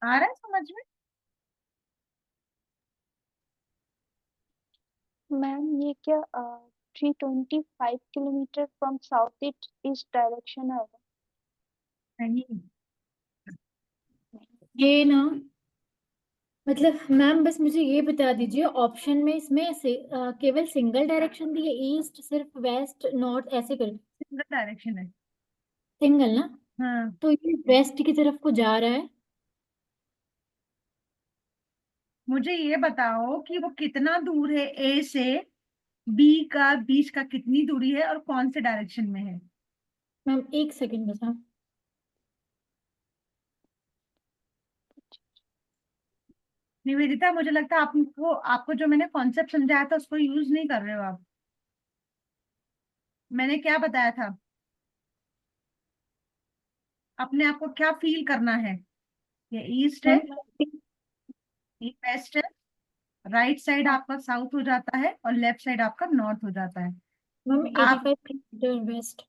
A: आ रहा है समझ में।
B: मैम ये क्या 325 kilometre from south east east direction आएगा।
A: नहीं,
C: ये ना मतलब मैम बस मुझे ये बता दीजिए ऑप्शन में इसमें से केवल सिंगल डायरेक्शन दी है, ईस्ट सिर्फ वेस्ट नॉर्थ ऐसे कर।
A: सिंगल डायरेक्शन है।
C: सिंगल ना?
A: हाँ,
C: तो ये वेस्ट की तरफ को जा रहा है।
A: मुझे ये बताओ कि वो कितना दूर है ए से बी का, बीच का कितनी दूरी है और कौन से डायरेक्शन में है।
C: मैम 1 सेकंड बस हाँ।
A: निवेदिता, मुझे लगता है आपको आपको जो मैंने कॉन्सेप्ट समझाया था उसको यूज नहीं कर रहे हो आप। मैंने क्या बताया था, अपने आप को क्या फील करना है। ये ईस्ट है,
C: मैम
A: ये वेस्ट है, राइट साइड आपका साउथ हो जाता है और लेफ्ट साइड आपका नॉर्थ हो जाता है।
C: मैम
A: आप
C: 85 किलोमीटर वेस्ट।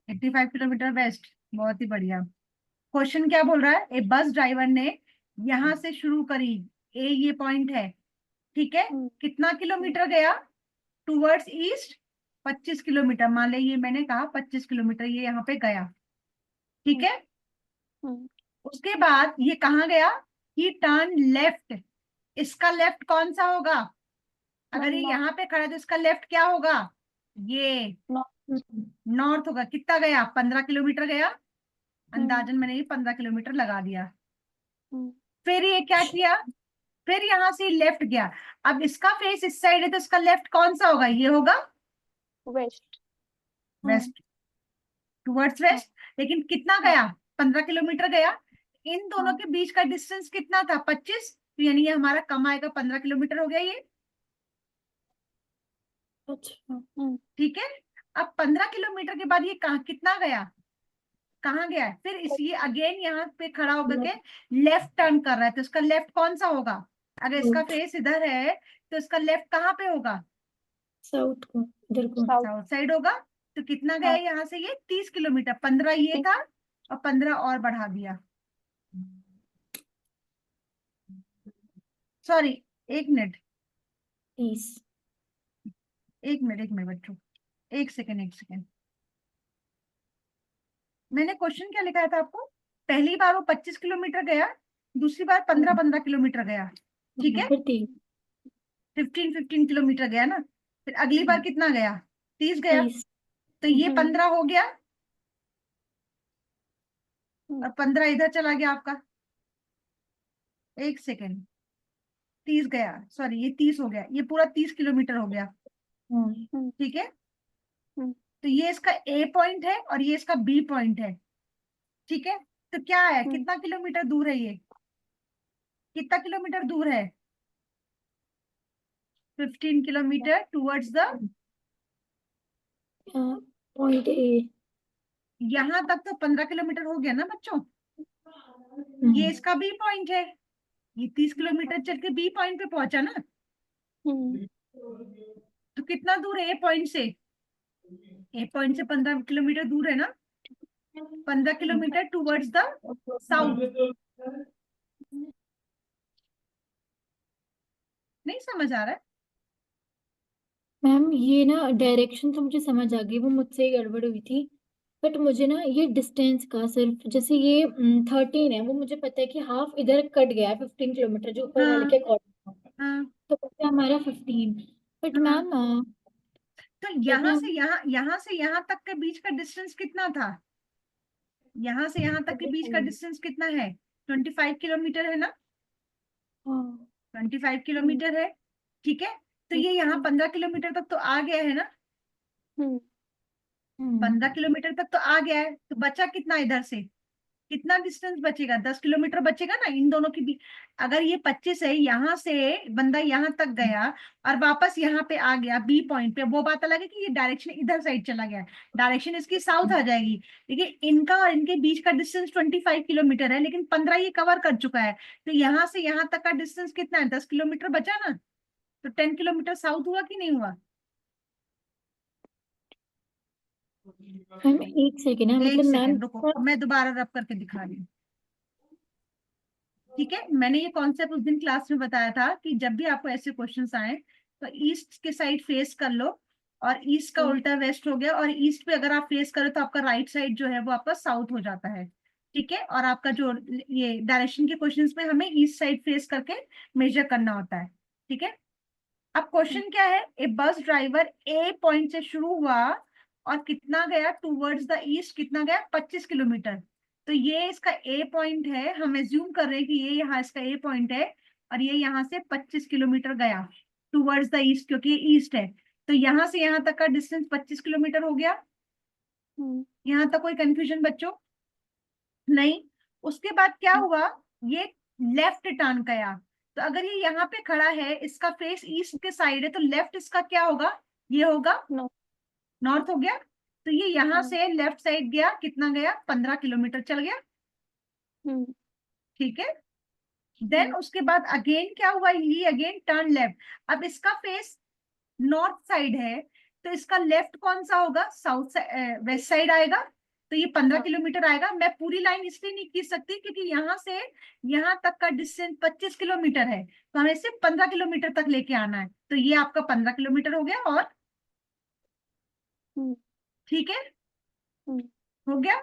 A: 85 किलोमीटर वेस्ट, बहुत ही बढ़िया। क्वेश्चन क्या बोल रहा है, ए बस ड्राइवर ने यहां से शुरू करी, ए ये पॉइंट है, ठीक है, कितना किलोमीटर गया टूवर्ड्स ईस्ट, 25 किलोमीटर, मान लीजिए मैंने कहा 25 किलोमीटर ये यहाँ पे गया, ठीक है। उसके बाद ये कहाँ गया, ही टर्न लेफ्ट, इसका लेफ्ट कौन सा होगा, अगर ये यहाँ पे खड़ा है तो इसका लेफ्ट क्या होगा, ये नॉर्थ होगा। कितना गया, 15 किलोमीटर गया, अंदाजन मैंने ये 15 किलोमीटर लगा दिया। फिर ये क्या किया, फिर यहाँ से लेफ्ट गया, अब इसका फेस इस साइड है तो इसका लेफ्ट कौन सा होगा, ये होगा
B: वेस्ट।
A: Waste, towards waste. लेकिन कितना गया, 15 किलोमीटर गया। इन दोनों के बीच का डिस्टेंस कितना था, 25, तो यानी ये हमारा कम आएगा, 15 किलोमीटर हो गया ये,
C: अच्छा।
A: ठीक है। अब 15 किलोमीटर के बाद ये कहाँ कितना गया, कहाँ गया, फिर इस ये अगेन यहाँ पे खड़ा होकर के लेफ्ट टर्न कर रहा है, तो इसका लेफ्ट कौन सा होगा, अगर इसका फेस इधर है तो इसका लेफ्ट कहाँ पे होगा,
C: साउथ को, इधर को।
A: साउथ साइड होगा। तो कितना गया यहाँ से, ये 30 किलोमीटर, 15 ये था और 15 और बढ़ा दिया, सॉरी, एक मिनट
C: 30।
A: एक मिनट बच्चों, एक सेकेंड, मैंने क्वेश्चन क्या लिखा था आपको, पहली बार वो 25 किलोमीटर गया, दूसरी बार 15 किलोमीटर गया, ठीक है,
C: फिर 30।
A: 15 किलोमीटर गया ना, फिर अगली बार कितना गया, 30 गया,
C: 30।
A: तो ये 15 हो गया और 15 इधर चला गया आपका, एक सेकेंड, 30 गया, सॉरी ये 30 हो गया, ये पूरा 30 किलोमीटर हो गया, ठीक है। तो ये इसका ए पॉइंट है और ये इसका बी पॉइंट है, ठीक है। तो क्या है, कितना किलोमीटर दूर है ये, कितना किलोमीटर दूर है, 15 किलोमीटर टूवर्ड्स द,
C: पॉइंट ए।
A: यहाँ तक तो 15 किलोमीटर हो गया ना बच्चों, ये इसका बी पॉइंट है, ये 30 किलोमीटर चल के बी पॉइंट पे पहुंचा ना, तो कितना दूर है ए पॉइंट से, ए पॉइंट से 15 किलोमीटर दूर है ना, 15 किलोमीटर टूवर्ड्स द साउथ। नहीं समझ आ रहा है,
C: मैम ये ना डायरेक्शन तो मुझे समझ आ गई, वो मुझसे ही गड़बड़ हुई थी। बट मुझे ना ये डिस्टेंस का सिर्फ, जैसे ये 13 है, वो मुझे पता है कि हाफ इधर कट गया है 15 किलोमीटर जो ऊपर वाले
A: हाँ
C: के अकॉर्डिंग,
A: हाँ
C: तो बचा हमारा 15। बट
A: हाँ।
C: मैम
A: तो
C: जैसे
A: यहाँ
C: हम
A: से यहाँ से यहाँ तक के बीच का डिस्टेंस कितना था, यहाँ से यहाँ तक के बीच का डिस्टेंस कितना है, 25 किलोमीटर है ना, 25 किलोमीटर है, ठीक है। तो ये यहाँ 15 किलोमीटर तक तो आ गया है ना, 15 किलोमीटर तक तो आ गया है, तो बचा कितना इधर से, कितना डिस्टेंस बचेगा, 10 किलोमीटर बचेगा ना इन दोनों के बीच। अगर ये 25 है, यहाँ से बंदा यहाँ तक गया और वापस यहाँ पे आ गया बी पॉइंट पे, वो बात अलग है कि ये डायरेक्शन इधर साइड चला गया, डायरेक्शन इसकी साउथ आ जाएगी, लेकिन इनका और इनके बीच का डिस्टेंस 25 किलोमीटर है, लेकिन 15 ये कवर कर चुका है, तो यहाँ से यहाँ तक का डिस्टेंस कितना है, 10 किलोमीटर बचा ना, तो 10 किलोमीटर साउथ हुआ कि नहीं हुआ,
C: मैम एक सेकेंड है,
A: एक
C: मतलब मैम
A: सेकेंड रुको, अब मैं दोबारा रब करके दिखा रही हूँ, ठीक है। मैंने ये कॉन्सेप्ट उस दिन क्लास में बताया था कि जब भी आपको ऐसे क्वेश्चंस आए तो ईस्ट के साइड फेस कर लो, और ईस्ट का उल्टा वेस्ट हो गया, और ईस्ट पे अगर आप फेस करो तो आपका राइट साइड जो है वो आपका साउथ हो जाता है, ठीक है। और आपका जो ये डायरेक्शन के क्वेश्चंस में हमें ईस्ट साइड फेस करके मेजर करना होता है, ठीक है। अब क्वेश्चन क्या है, ए बस ड्राइवर ए पॉइंट से शुरू हुआ और कितना गया टूवर्ड्स द ईस्ट, कितना गया 25 किलोमीटर, तो ये इसका ए पॉइंट है, हम एज्यूम कर रहे हैं कि ये यहाँ इसका ए पॉइंट है, और ये यहाँ से 25 किलोमीटर गया टूवर्ड्स द ईस्ट, क्योंकि ये ईस्ट है, तो यहाँ से यहाँ तक का डिस्टेंस 25 किलोमीटर हो गया। यहाँ तक कोई कंफ्यूजन बच्चों, नहीं। उसके बाद क्या हुआ, ये लेफ्ट टर्न गया, तो अगर ये यहाँ पे खड़ा है, इसका फेस ईस्ट के साइड है, तो लेफ्ट इसका क्या होगा, ये होगा नॉर्थ हो गया, तो ये यहाँ से लेफ्ट साइड गया, कितना गया 15 किलोमीटर चल गया, ठीक है। देन उसके बाद अगेन क्या हुआ, ही अगेन टर्न लेफ्ट। अब इसका फेस नॉर्थ साइड है, तो इसका लेफ्ट कौन सा होगा, साउथ वेस्ट साइड आएगा। तो ये 15
B: हाँ।
A: किलोमीटर आएगा। मैं पूरी लाइन इसलिए नहीं खींच सकती क्योंकि यहाँ से यहाँ तक का डिस्टेंस 25 किलोमीटर है, तो हमें सिर्फ 15 किलोमीटर तक लेके आना है। तो ये आपका 15 किलोमीटर हो गया। और
B: हम्म,
A: ठीक है,
B: हम्म,
A: हो गया।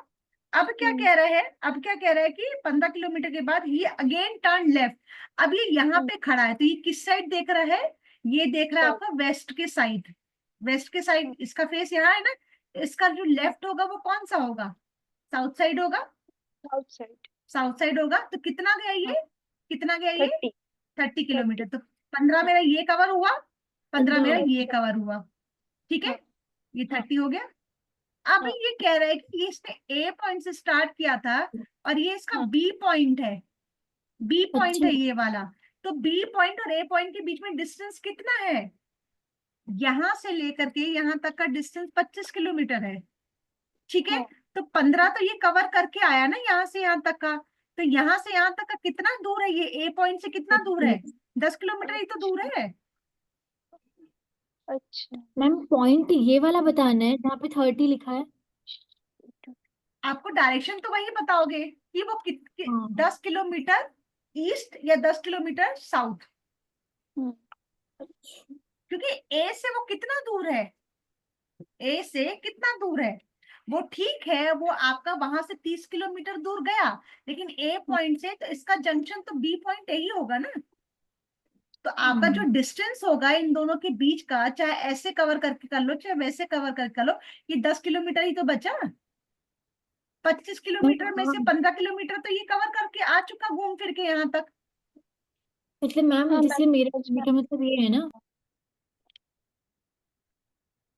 A: अब क्या
B: हम्म,
A: कह रहा है, अब क्या कह रहा है कि 15 किलोमीटर के बाद ये अगेन टर्न लेफ्ट। अब ये यहाँ पे खड़ा है, तो ये किस साइड देख रहा है, ये देख रहा है
B: साउथ।
A: आपका वेस्ट के साइड। वेस्ट के साइड इसका फेस यहाँ है ना, इसका जो लेफ्ट होगा वो कौन सा होगा, साउथ साइड होगा।
B: South side.
A: साउथ साइड होगा, तो कितना गया
B: हाँ,
A: ये, कितना गया ये,
B: 30।
A: 30
B: 30।
A: किलोमीटर। तो 15 मेरा ये कवर हुआ, 15 मेरा
C: हाँ
A: ये कवर हुआ। ठीक है,
B: हाँ,
A: ये
B: हाँ,
A: 30 हो गया। अब
B: हाँ,
A: ये कह रहा है कि ये इसने ए पॉइंट से स्टार्ट किया था और ये इसका
B: हाँ।
A: बी पॉइंट है, बी पॉइंट
C: अच्छा।
A: है ये वाला। तो बी पॉइंट और ए पॉइंट के बीच में डिस्टेंस कितना है, यहां से लेकर के यहां तक का डिस्टेंस 25 किलोमीटर है। ठीक है,
B: हाँ,
A: तो 15 तो ये कवर करके आया ना यहाँ से यहाँ तक का। तो यहाँ से यहाँ तक का कितना दूर है, ये ए पॉइंट से कितना दूर है, 10 किलोमीटर ही तो दूर
B: अच्छा,
A: है।
B: अच्छा।
C: मैम पॉइंट ये वाला बताना है जहाँ पे 30 लिखा है।
A: आपको डायरेक्शन तो वही बताओगे कि वो
C: हाँ
A: 10 किलोमीटर ईस्ट या 10 किलोमीटर साउथ,
B: हम्म,
C: अच्छा।
A: क्योंकि ए से वो कितना दूर है, ए से कितना दूर है, वो ठीक है, वो आपका वहां से 30 किलोमीटर दूर गया, लेकिन ए पॉइंट से तो इसका जंक्शन तो बी पॉइंट यही होगा ना। तो आपका जो
C: हाँ
A: डिस्टेंस होगा इन दोनों के बीच का, चाहे ऐसे कवर करके कर लो चाहे वैसे कवर करके कर लो, ये 10 किलोमीटर ही तो बचा। 25
C: मैम
A: किलोमीटर में
C: हाँ
A: से 15 किलोमीटर तो ये कवर करके आ चुका घूम फिर के यहाँ तक।
C: मतलब मैम
B: हाँ, मैं
C: जैसे मेरा
B: समझ
C: कहने
B: में।
C: का मतलब ये है ना,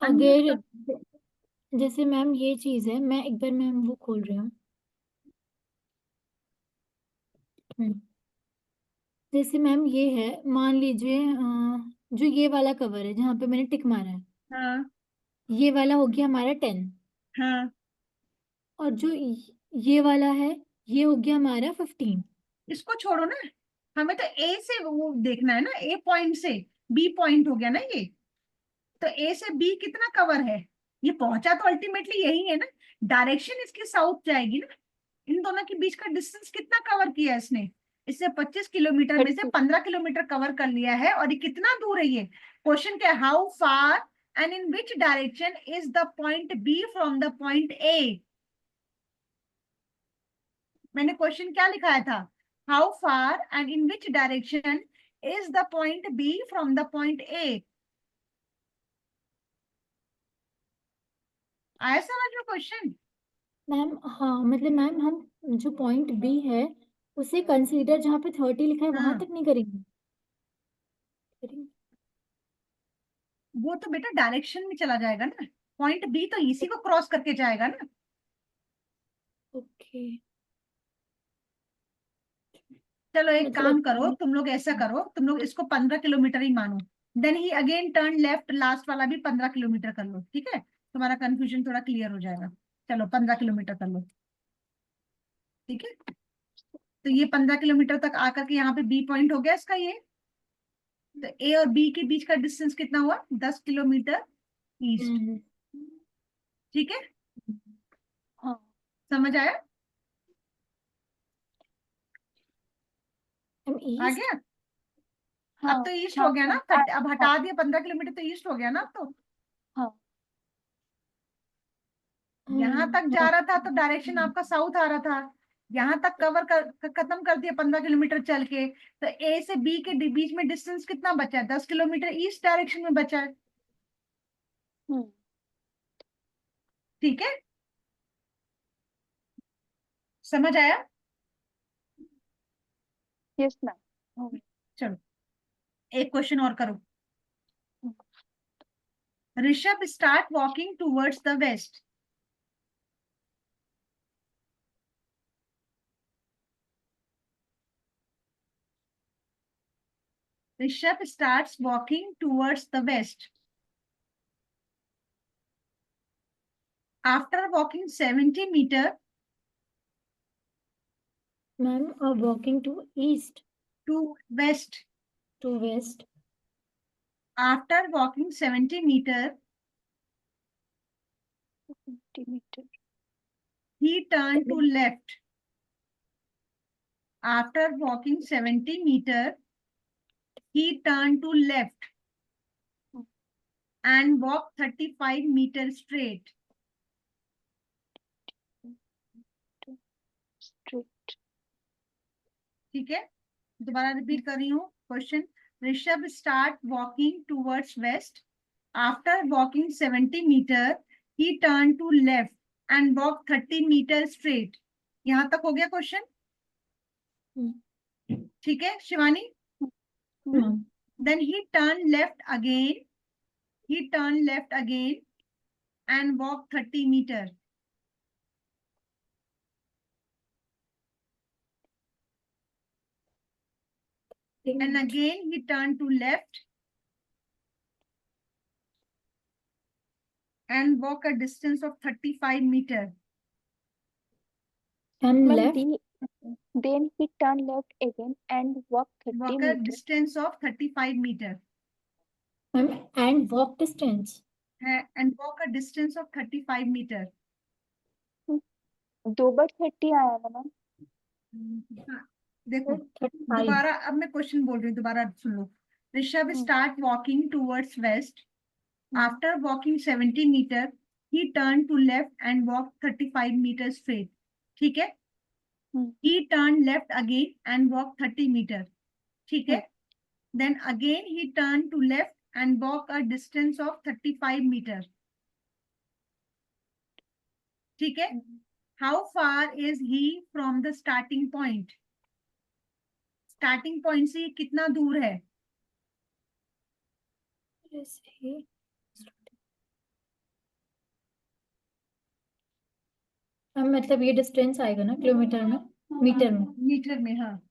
A: अनम्यूट
C: अगर
A: कर।
C: जैसे मैम ये चीज है, मैं एक बार मैम वो खोल रही हूँ। हम्म, जैसे मैम ये है, मान लीजिए जो ये वाला कवर है जहाँ पे मैंने टिक मारा है,
A: हाँ
C: ये वाला हो गया हमारा 10।
A: हाँ,
C: और जो ये वाला है, ये हो गया हमारा 15।
A: इसको छोड़ो ना, हमें तो ए से वो देखना है ना, ए पॉइंट से बी पॉइंट हो गया ना ये। तो ए से बी कितना कवर है, ये पहुंचा तो अल्टीमेटली यही है ना, डायरेक्शन इसकी साउथ जाएगी ना। इन दोनों के बीच का डिस्टेंस कितना कवर किया इसने, इससे 25 किलोमीटर में से
B: 30।
A: 15 किलोमीटर कवर कर लिया है। और ये कितना दूर है, ये क्वेश्चन क्या है, how far and in which direction is the point B from the point A. मैंने क्वेश्चन क्या लिखाया था, how far and in which direction is the point B from the point A. आया समझ में क्वेश्चन।
C: मैम हाँ मतलब ma'am हम जो पॉइंट बी है उसे कंसीडर जहाँ पे 30 लिखा है वहां
A: हाँ,
C: तक नहीं करेंगे। करेंगे।
A: वो तो बेटा डायरेक्शन में चला जाएगा ना, पॉइंट बी तो इसी को क्रॉस करके जाएगा ना।
C: ओके।
A: चलो एक काम
C: मतलब
A: करो, तुम लोग ऐसा करो, तुम लोग इसको 15 किलोमीटर ही मानो। Then he again turn left, last वाला भी 15 किलोमीटर कर लो, ठीक है, तुम्हारा कंफ्यूजन थोड़ा क्लियर हो जाएगा। चलो 15 किलोमीटर कर लो, ठीक है। तो ये 15 किलोमीटर तक आकर के यहाँ पे बी पॉइंट हो गया इसका ये। तो ए और बी के बीच का डिस्टेंस कितना हुआ, 10 किलोमीटर ईस्ट।
C: हम्म,
A: ठीक है,
B: हाँ,
A: समझ आया,
C: हम
A: आ
C: ईस्ट।
A: गया। अब
B: हाँ,
A: तो ईस्ट हो
B: हाँ,
A: गया ना,
B: हाँ,
A: 30, अब
B: हाँ,
A: हटा दिया 15 किलोमीटर तो ईस्ट हो गया ना अब तो।
B: हाँ,
A: यहां तक जा
C: हाँ,
A: रहा था तो डायरेक्शन आपका साउथ आ रहा था, यहां तक कवर खत्म कर दिया 15 किलोमीटर चल के। तो ए से बी के बीच में डिस्टेंस कितना बचा है, 10 किलोमीटर ईस्ट डायरेक्शन में बचा है।
B: हम्म,
A: ठीक है, समझ आया।
B: यस मैम, हो गया।
A: चलो एक क्वेश्चन और करो।
B: Hmm,
A: Rishabh start walking towards the west. Rishabh starts walking towards the west after walking 70 metre.
C: Ma'am walking to east.
A: to west.
C: to west.
A: After walking 70 meter,
B: 20 meter.
A: he turned to left. After walking 70 meter, he turned to left and walked 35 meters straight.
B: Straight.
A: ठीक है, दोबारा repeat कर रही हूँ question. Rishabh start walking towards west. After walking 70 metre he turn to left and walk 30 metre straight. यहाँ तक हो गया क्वेश्चन? ठीक है Shivani. Then he turn left again. He turned left again and walked 30 meters. And again he turned to left and walked a distance of 35 meters.
C: And
B: Ma'am,
C: left.
B: then he turned left again and walked 30
A: Walk a
B: meters.
A: distance of 35 meters.
C: And walk distance.
A: And walk a distance of 35 meters.
B: 2 बार 30 आया ना ma'am.
A: हाँ, देखो
C: 35.
A: दोबारा अब मैं question बोल रही हूँ, दोबारा सुन लो. Rishabh start walking towards west. After walking 70 metre he turn to left and walk 35 metre straight. ठीक है. He turned left again and walked 30 meters. ठीक है. Then again he turned to left and walked a distance of 35 meters. ठीक है. How far is he from the starting point? Starting point से कितना दूर है?
C: मतलब ये डिस्टेंस आएगा ना किलोमीटर में, मीटर में.
A: मीटर में. हाँ.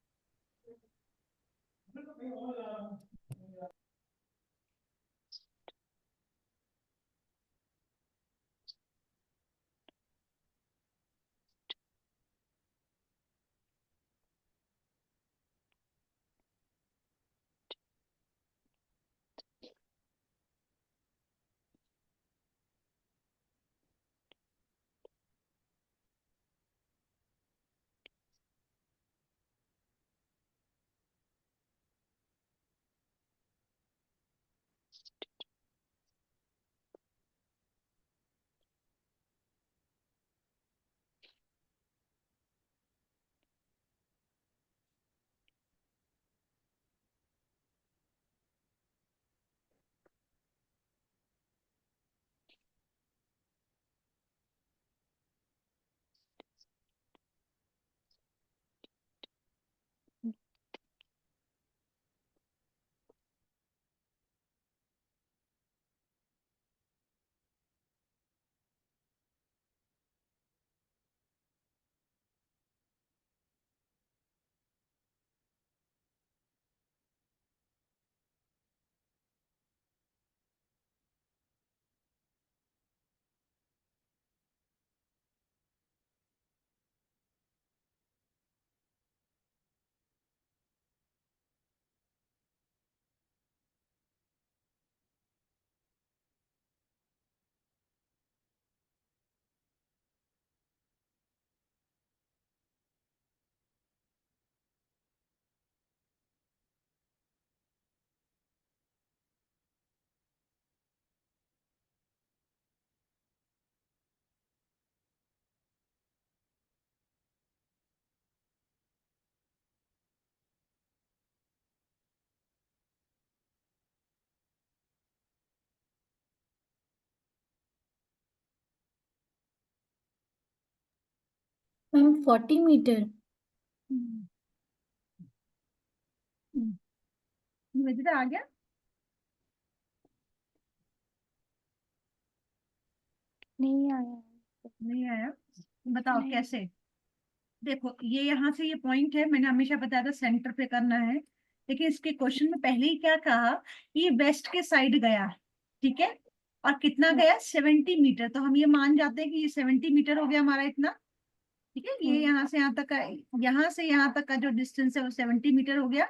C: Ma'am 40 metre.
A: निवेदिता आ गया?
B: नहीं आया.
A: नहीं आया. बताओ
B: नहीं.
A: कैसे. देखो ये यहाँ से ये पॉइंट है, मैंने हमेशा बताया था सेंटर पे करना है. लेकिन इसके क्वेश्चन में पहले ही क्या कहा, ये वेस्ट के साइड गया. ठीक है. और कितना गया? 70 मीटर. तो हम ये मान जाते हैं कि ये 70 मीटर हो गया हमारा इतना. ठीक है. ये यहाँ से यहाँ तक का, यहाँ से यहाँ तक का जो डिस्टेंस है वो 70 मीटर हो गया.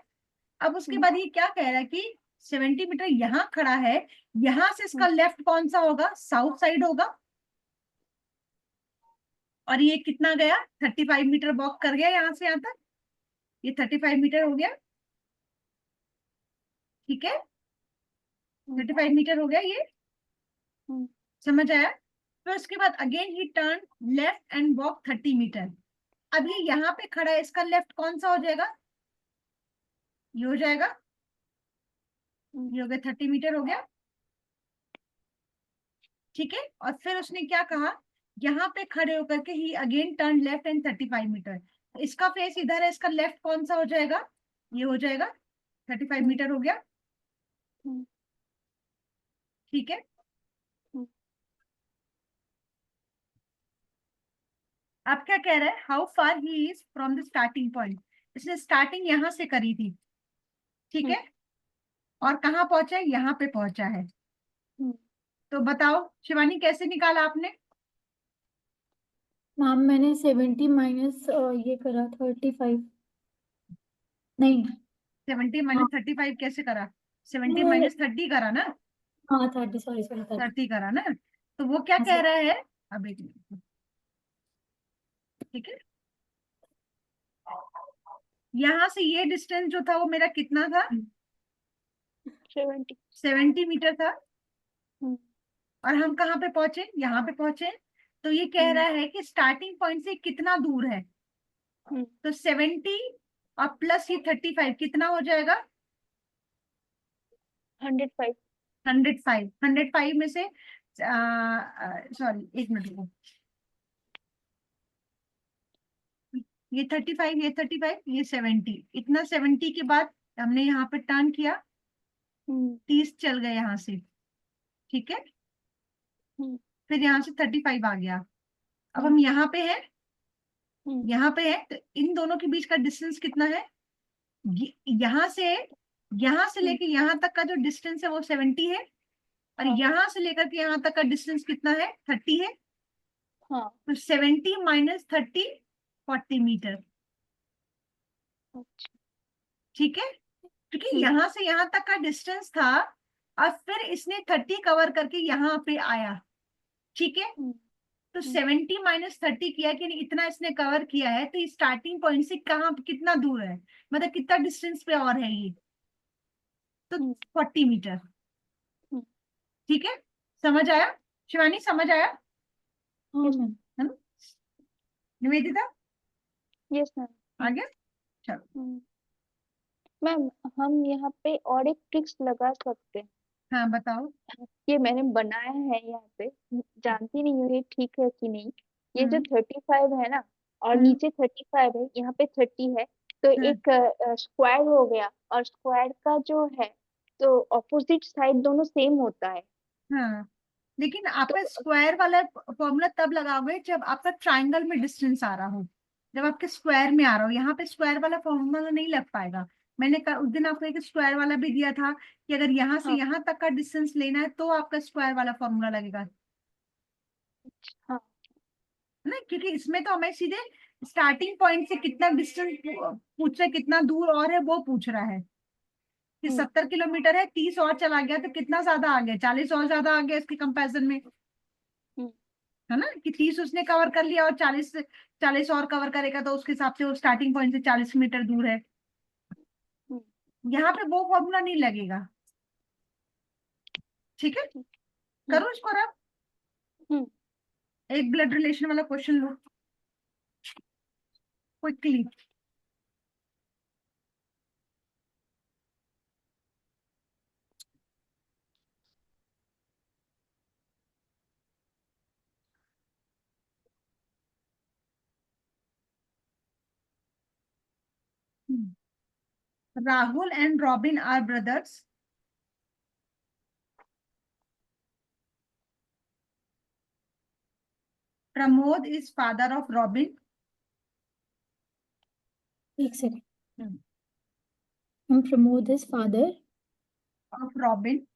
A: अब उसके बाद ये क्या कह रहा है कि 70 मीटर यहाँ खड़ा है, यहाँ से इसका लेफ्ट कौन सा होगा, साउथ साइड होगा, और ये कितना गया, 35 मीटर वॉक कर गया यहाँ से यहाँ तक, ये 35 मीटर हो गया, ठीक है, 35 मीटर हो गया ये, समझ आया। फिर उसके बाद again he turn left and walk 30 metre. अब ये यहाँ पे खड़ा है, इसका लेफ्ट कौन सा हो जाएगा, ये हो जाएगा, ये हो गया 30 मीटर हो गया, ठीक है। और फिर उसने क्या कहा, यहाँ पे खड़े होकर के he again turn left and 35 metre. इसका फेस इधर है, इसका लेफ्ट कौन सा हो जाएगा, ये हो जाएगा, 35 मीटर हो गया, ठीक है। अब क्या कह रहा है, how far he is from the starting point. इसने स्टार्टिंग यहां से करी थी, ठीक है, और कहाँ पहुंचा है, यहाँ पे पहुंचा है। तो बताओ शिवानी कैसे निकाला आपने।
C: मैम मैंने 70 माइनस ये करा 35, नहीं
A: 70
C: हाँ
A: माइनस 35 कैसे करा, 70
C: नहीं,
A: माइनस 30 करा ना,
C: हाँ 30, सॉरी सॉरी 30।
A: 30 करा ना। तो वो क्या
C: हाँ
A: कह
C: सर।
A: रहा है, अब एक मिनट, ठीक है, यहाँ से ये डिस्टेंस जो था वो मेरा कितना था, 70 मीटर था, और हम कहाँ पे पहुंचे, यहाँ पे पहुंचे। तो ये कह रहा है कि स्टार्टिंग पॉइंट से कितना दूर है, तो 70 और प्लस ये 35 कितना हो जाएगा,
B: 105।
A: 105। 105 में से सॉरी एक मिनट रुको, ये 35, ये 35, ये 70, इतना 70 के बाद हमने यहाँ पे टर्न किया, 30 चल गए यहाँ से, ठीक है, फिर यहाँ से 35 आ गया। अब हम यहाँ पे हैं, यहाँ पे है, तो इन दोनों के बीच का डिस्टेंस कितना है, यहाँ से, यहाँ से लेके यहाँ तक का जो डिस्टेंस है वो 70 है, और यहाँ से लेकर के यहाँ तक का डिस्टेंस कितना है, 30 है। तो 70 माइनस 30, 40 मीटर, ठीक है, क्योंकि यहाँ से यहाँ तक का डिस्टेंस था, और फिर इसने 30 कवर करके यहाँ पे आया, ठीक है। तो 70 माइनस 30 किया कि नहीं, इतना इसने कवर किया है, तो स्टार्टिंग पॉइंट से कहाँ कितना दूर है, मतलब कितना डिस्टेंस पे और है ये, तो 40 मीटर, ठीक है। समझ आया शिवानी, समझ आया,
C: हाँ मैम।
A: है ना, निवेदिता
B: यस मैम।
A: आ गया, चलो।
B: मैम हम यहाँ पे और एक ट्रिक्स लगा सकते हैं।
A: हाँ बताओ।
B: ये मैंने बनाया है यहाँ पे, जानती नहीं हूँ ये ठीक है कि नहीं। ये जो
A: हम्म
B: 35 है ना, और
A: हम्म
B: नीचे 35 है, यहाँ पे 30 है, तो
A: हम्म,
B: एक स्क्वायर हो गया, और स्क्वायर का जो है, तो ऑपोजिट साइड दोनों सेम होता है।
A: हाँ, लेकिन
B: तो
A: आपका स्क्वायर वाला फॉर्मूला तब लगाओगे जब आपका ट्राइंगल में डिस्टेंस आ रहा हो, जब आपके स्क्वायर में आ रहा हो, यहाँ पे स्क्वायर वाला फॉर्मूला नहीं लग पाएगा। मैंने उस दिन आपको एक स्क्वायर वाला भी दिया था कि अगर यहाँ से
B: हाँ
A: यहाँ तक का डिस्टेंस लेना है तो आपका स्क्वायर वाला फॉर्मूला लगेगा, है
B: हाँ
A: ना, क्योंकि इसमें तो हमें सीधे स्टार्टिंग पॉइंट से कितना डिस्टेंस पूछ रहा है, कितना दूर और है वो पूछ रहा है, कि 70 किलोमीटर है, 30 और चला गया तो कितना ज्यादा आ गया, 40 और ज्यादा आ गया इसके कंपैरिजन में, है ना, कि 30 उसने कवर कर लिया और 40 और कवर करेगा, तो उसके हिसाब से वो स्टार्टिंग पॉइंट से 40 मीटर दूर है। यहाँ पे वो फॉर्मूला नहीं लगेगा, ठीक है। करो इसको रब, एक ब्लड रिलेशन वाला question low quickly. Rahul and Robin are brothers. Pramod is father of Robin.
C: एक सेकंड, हम Pramod is father
A: Of Robin.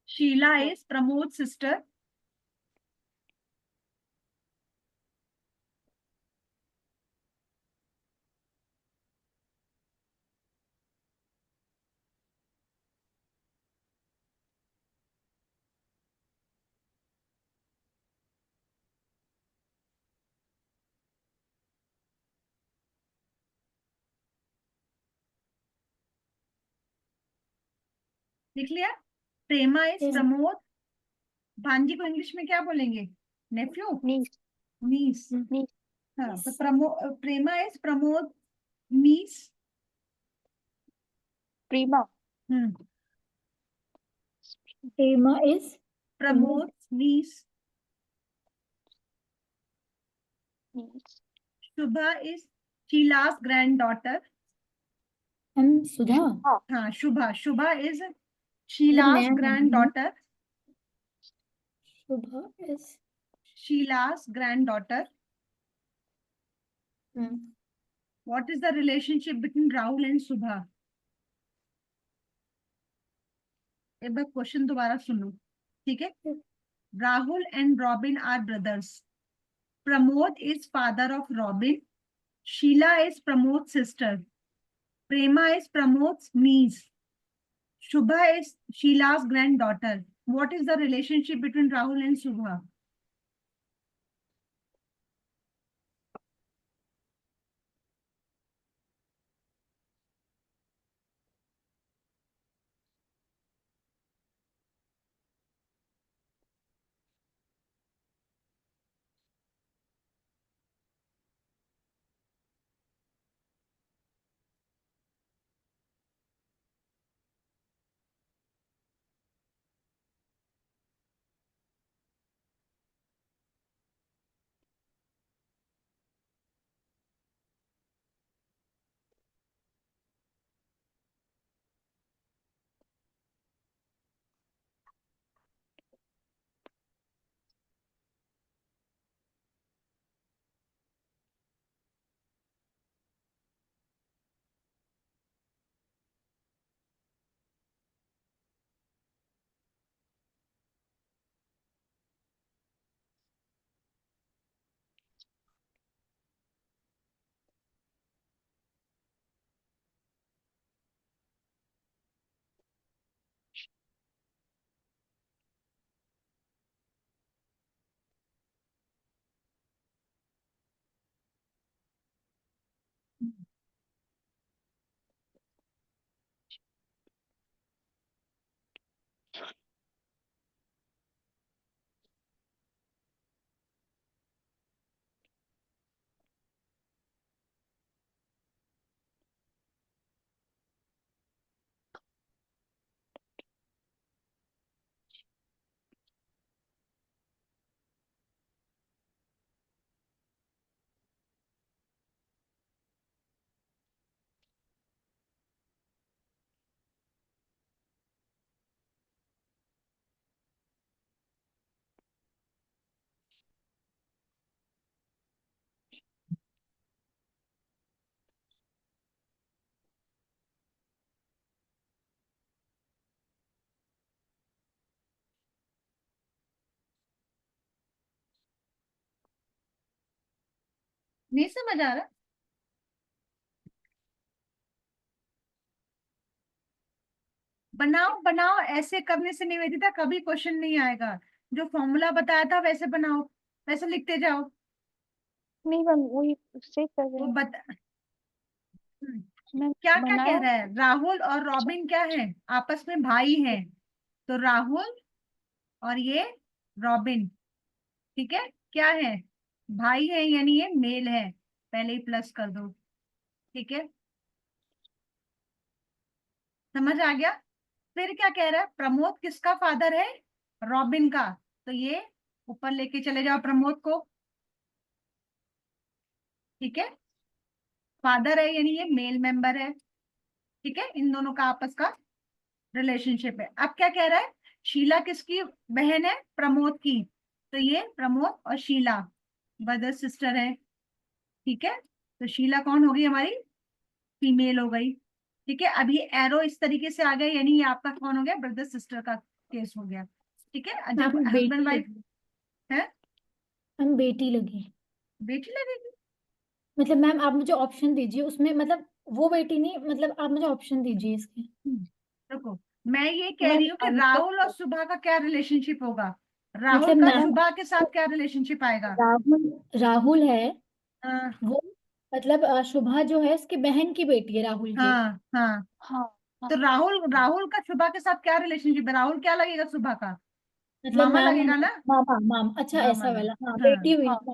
A: Sheila is Pramod's sister. लिख लिया। प्रेमा इज
C: Yes.
A: प्रमोद, भांजी को इंग्लिश में क्या बोलेंगे? नेफ्यू,
B: नीस।
A: नीस।
B: नीस।
A: हाँ, तो Prema is Pramod niece.
B: Prema.
A: Hmm,
C: Prema is
A: Pramod niece.
B: Niece.
A: Shubha is Sheela's granddaughter।
C: Sudha.
B: हाँ।
A: हाँ, शुभा, शुभा इज
C: मतलब
A: शीला's
C: नया नाम है ना?
A: granddaughter।
C: Shubha is
A: शीला's granddaughter।
C: Hmm
A: What is the relationship between Rahul and Subha? एक बार क्वेश्चन दोबारा सुनो, ठीक है? Rahul and Robin are brothers. Pramod is father of Robin. Sheila is Pramod's sister. Prema is Pramod's niece. Shubha is Sheila's granddaughter. What is the relationship between Rahul and Subha? नहीं समझ आ रहा? बनाओ बनाओ, ऐसे करने से निवेदिता कभी क्वेश्चन नहीं आएगा। जो फॉर्मूला बताया था वैसे बनाओ, वैसे लिखते जाओ।
B: नहीं मैम, वही उससे कर रहे
A: वो
B: हैं।
A: बता,
B: मैम
A: क्या क्या कह
B: बनाया।
A: रहा है? राहुल और रॉबिन क्या है? आपस में भाई हैं। तो राहुल और ये रॉबिन, ठीक है, क्या है? भाई है, यानी ये मेल है। पहले ही प्लस कर दो, ठीक है? समझ आ गया? फिर क्या कह रहा है? प्रमोद किसका फादर है? रॉबिन का। तो ये ऊपर लेके चले जाओ प्रमोद को, ठीक है? फादर है यानी ये मेल मेंबर है, ठीक है? इन दोनों का आपस का रिलेशनशिप है। अब क्या कह रहा है? शीला किसकी बहन है? प्रमोद की। तो ये प्रमोद और शीला ब्रदर सिस्टर है, ठीक है? तो शीला कौन होगी? हमारी फीमेल हो गई, ठीक है? अब ये एरो इस तरीके से आ गया, यानी ये आपका कौन हो गया? ब्रदर सिस्टर का केस हो गया, ठीक है? जब
C: मैम
A: हस्बैंड
C: बेटी
A: वाइफ
C: लगी।
A: है,
C: मैम बेटी लगी।
A: बेटी लगेगी।
C: मतलब मैम आप मुझे ऑप्शन दीजिए उसमें, मतलब वो बेटी नहीं, मतलब आप मुझे ऑप्शन दीजिए इसके।
A: देखो, मैं ये कह
B: मैम
A: रही हूँ कि
B: आंसर
A: राहुल और सुबह का क्या रिलेशनशिप होगा? राहुल
C: मतलब
A: का
B: मैम
C: मैम
A: सुबह के साथ क्या रिलेशनशिप आएगा?
C: राहुल राहुल है
A: हाँ
C: वो, मतलब शुभा जो है उसकी बहन की बेटी है राहुल के।
A: हाँ हाँ।
B: हाँ
A: तो राहुल राहुल का शुभा के साथ क्या रिलेशनशिप है? राहुल क्या लगेगा शुभा का?
C: मतलब
A: मामा
C: मैम
A: लगेगा ना?
C: मामा माम अच्छा
A: मामा
C: ऐसा
A: लग,
C: वाला, हाँ
A: हाँ
C: बेटी हुई
B: हाँ
C: ना।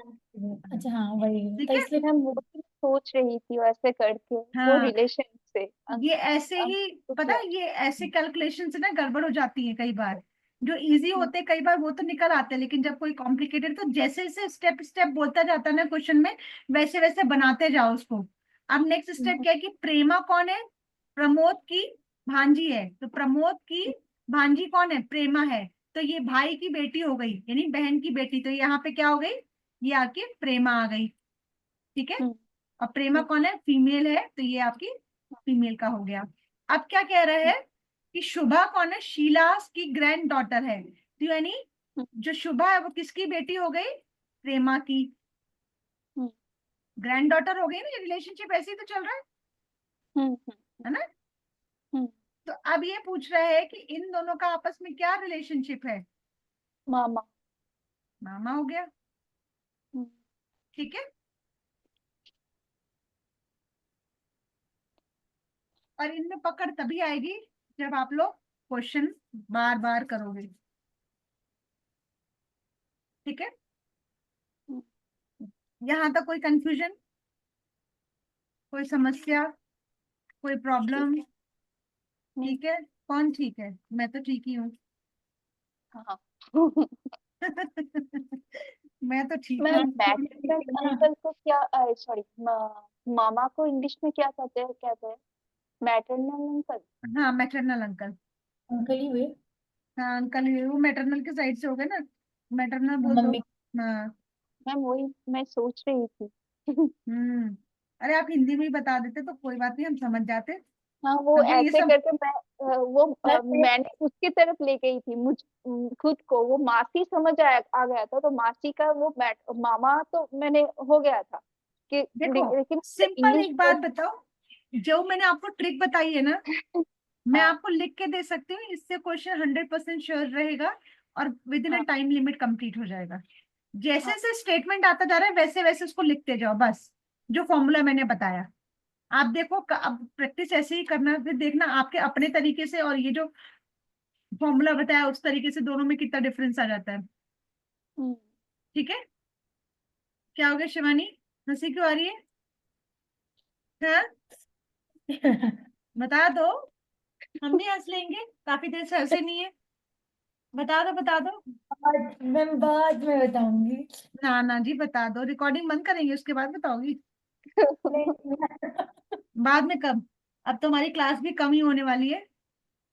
C: अच्छा हाँ वही,
A: ठीक
C: तो
A: है।
C: इसलिए
B: मैम, वो भी सोच रही थी वैसे करके वो
A: हाँ
B: रिलेशन से
A: ये ऐसे ही,
B: तो
A: पता
B: क्या।
A: है ये ऐसे कैलकुलेशन से ना गड़बड़ हो जाती है कई बार। जो इजी होते हैं कई बार वो तो निकल आते हैं, लेकिन जब कोई कॉम्प्लिकेटेड, तो जैसे जैसे स्टेप स्टेप बोलता जाता है ना क्वेश्चन में, वैसे वैसे बनाते जाओ उसको। अब नेक्स्ट स्टेप क्या है कि प्रेमा कौन है? प्रमोद की भांजी है। तो प्रमोद की भांजी कौन है? प्रेमा है। तो ये भाई की बेटी हो गई, यानी बहन की बेटी। तो यहाँ पे क्या हो गई? ये आपकी प्रेमा आ गई। ठीक है। और प्रेमा कौन है? फीमेल है, तो ये आपकी फीमेल का हो गया। अब क्या कह रहे हैं कि शुभा कौन है? शीला की ग्रैंड डॉटर है। तो यानी जो शुभा है वो किसकी बेटी हो गई? प्रेमा की ग्रैंड डॉटर हो गई ना। रिलेशनशिप ऐसे ही तो चल रहा है ना। तो अब ये पूछ रहे हैं कि इन दोनों का आपस में क्या रिलेशनशिप है?
B: मामा।
A: मामा हो गया। ठीक है। और इनमें पकड़ तभी आएगी जब आप लोग क्वेश्चन बार बार करोगे। ठीक है। यहाँ तक कोई कंफ्यूजन, कोई समस्या, कोई प्रॉब्लम?
B: ठीक है। नहीं।
A: ठीक है। कौन ठीक है? मैं तो ठीक ही हूँ।
B: हाँ।
A: मैं तो ठीक
B: मैं
A: हूँ।
B: मैटरनल अंकल को क्या, सॉरी, मामा को इंग्लिश में क्या कहते हैं? Maternal uncle.
A: हाँ मैटरनल अंकल।
C: अंकल ही हुए।
A: हाँ अंकल, ये वो मैटरनल के साइड से हो गए ना। मैटरनल बोल दो।
C: मम्मी।
A: हाँ।
B: मैम वही मैं सोच रही थी।
A: हम्म। अरे आप हिंदी में ही बता देते तो कोई बात नहीं, हम समझ जाते।
B: हाँ, वो
A: हमको ये
B: ऐसे
A: सब।
B: करके मैं
C: मैं
B: मैंने उसकी तरफ ले गई थी खुद को, वो मासी आ गया था, तो मासी का वो मामा तो मैंने हो गया था कि
A: देखो
B: लेकिन
A: सिंपल
B: इंग्लिश
A: एक बात
B: वर्ड।
A: बताओ, जो मैंने आपको ट्रिक बताई है ना, मैं
B: हाँ
A: आपको लिख के दे सकती हूँ। इससे क्वेश्चन 100% श्योर रहेगा और विद इन अ
B: हाँ
A: टाइम लिमिट कंप्लीट हो जाएगा। जैसे
B: हाँ।
A: जैसे स्टेटमेंट आता जा रहा है वैसे वैसे उसको लिखते जाओ बस, जो फॉर्मूला मैंने बताया। आप देखो अब प्रैक्टिस ऐसे ही करना, फिर देखना आपके अपने तरीके से और ये जो फॉर्मूला बताया उस तरीके से दोनों में कितना डिफरेंस आ जाता है।
B: हम्म।
A: ठीक है। क्या हो गया शिवानी? हंसी क्यों आ रही है? हाँ बता दो, हम भी हंस लेंगे, काफी देर से हंसे नहीं है। बता दो बता दो।
C: बाद में बताऊंगी।
A: ना ना जी बता दो, रिकॉर्डिंग बंद करेंगे उसके बाद बताओगी। बाद में कब? अब तुम्हारी क्लास भी कम ही होने वाली है।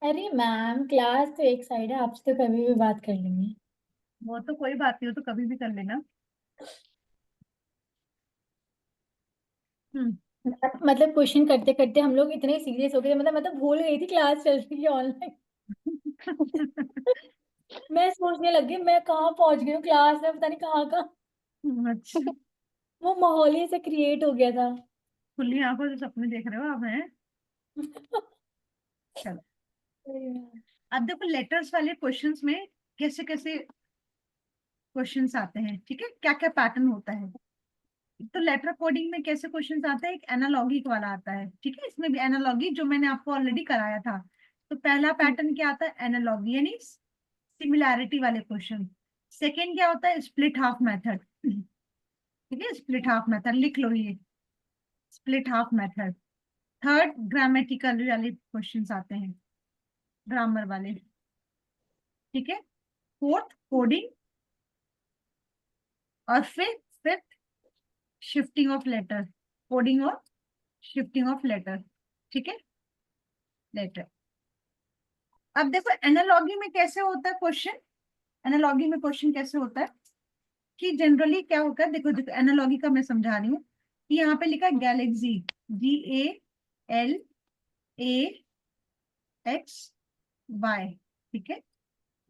C: अरे मैम क्लास तो एक साइड है, आपसे तो कभी भी बात कर लेंगे।
A: वो तो कोई बात नहीं, हो तो कभी भी कर लेना। हम्म।
C: मतलब क्वेश्चन करते करते हम लोग इतने सीरियस हो गए, मतलब मैं तो भूल गई थी क्लास चल रही है ऑनलाइन। मैं सोचने लगी मैं कहाँ पहुंच गई हूँ क्लास में, पता नहीं कहाँ कहाँ।
A: अच्छा।
C: वो माहौल ही ऐसे क्रिएट हो गया था।
A: खुली आंखों से सपने देख रहे हो आप हैं? चलो। अब देखो लेटर्स वाले क्वेश्चंस में कैसे कैसे क्वेश्चंस आते हैं। ठीक है, क्या क्या पैटर्न होता है। तो लेटर कोडिंग में कैसे क्वेश्चंस आते हैं? एक एनालॉगी वाला आता है। ठीक है, इसमें भी एनालॉगी जो मैंने आपको ऑलरेडी कराया था। तो पहला पैटर्न क्या आता है? एनालॉगी यानी सिमिलैरिटी वाले क्वेश्चन। सेकेंड क्या होता है? Split half method. ठीक है, स्प्लिट हाफ मेथड लिख लो ये, split half method. Third grammatical वाले क्वेश्चंस आते हैं, ग्रामर वाले। ठीक है। Fourth coding. और fifth fifth shifting of letter, coding और शिफ्टिंग ऑफ लेटर। ठीक है, लेटर। अब देखो एनालॉगी में कैसे होता है क्वेश्चन। एनालॉगी में क्वेश्चन कैसे होता है कि जनरली क्या होता है, देखो देखो एनालॉगी का मैं समझा रही हूँ कि यहाँ पे लिखा है गैलेक्सी, GALAXY। ठीक है।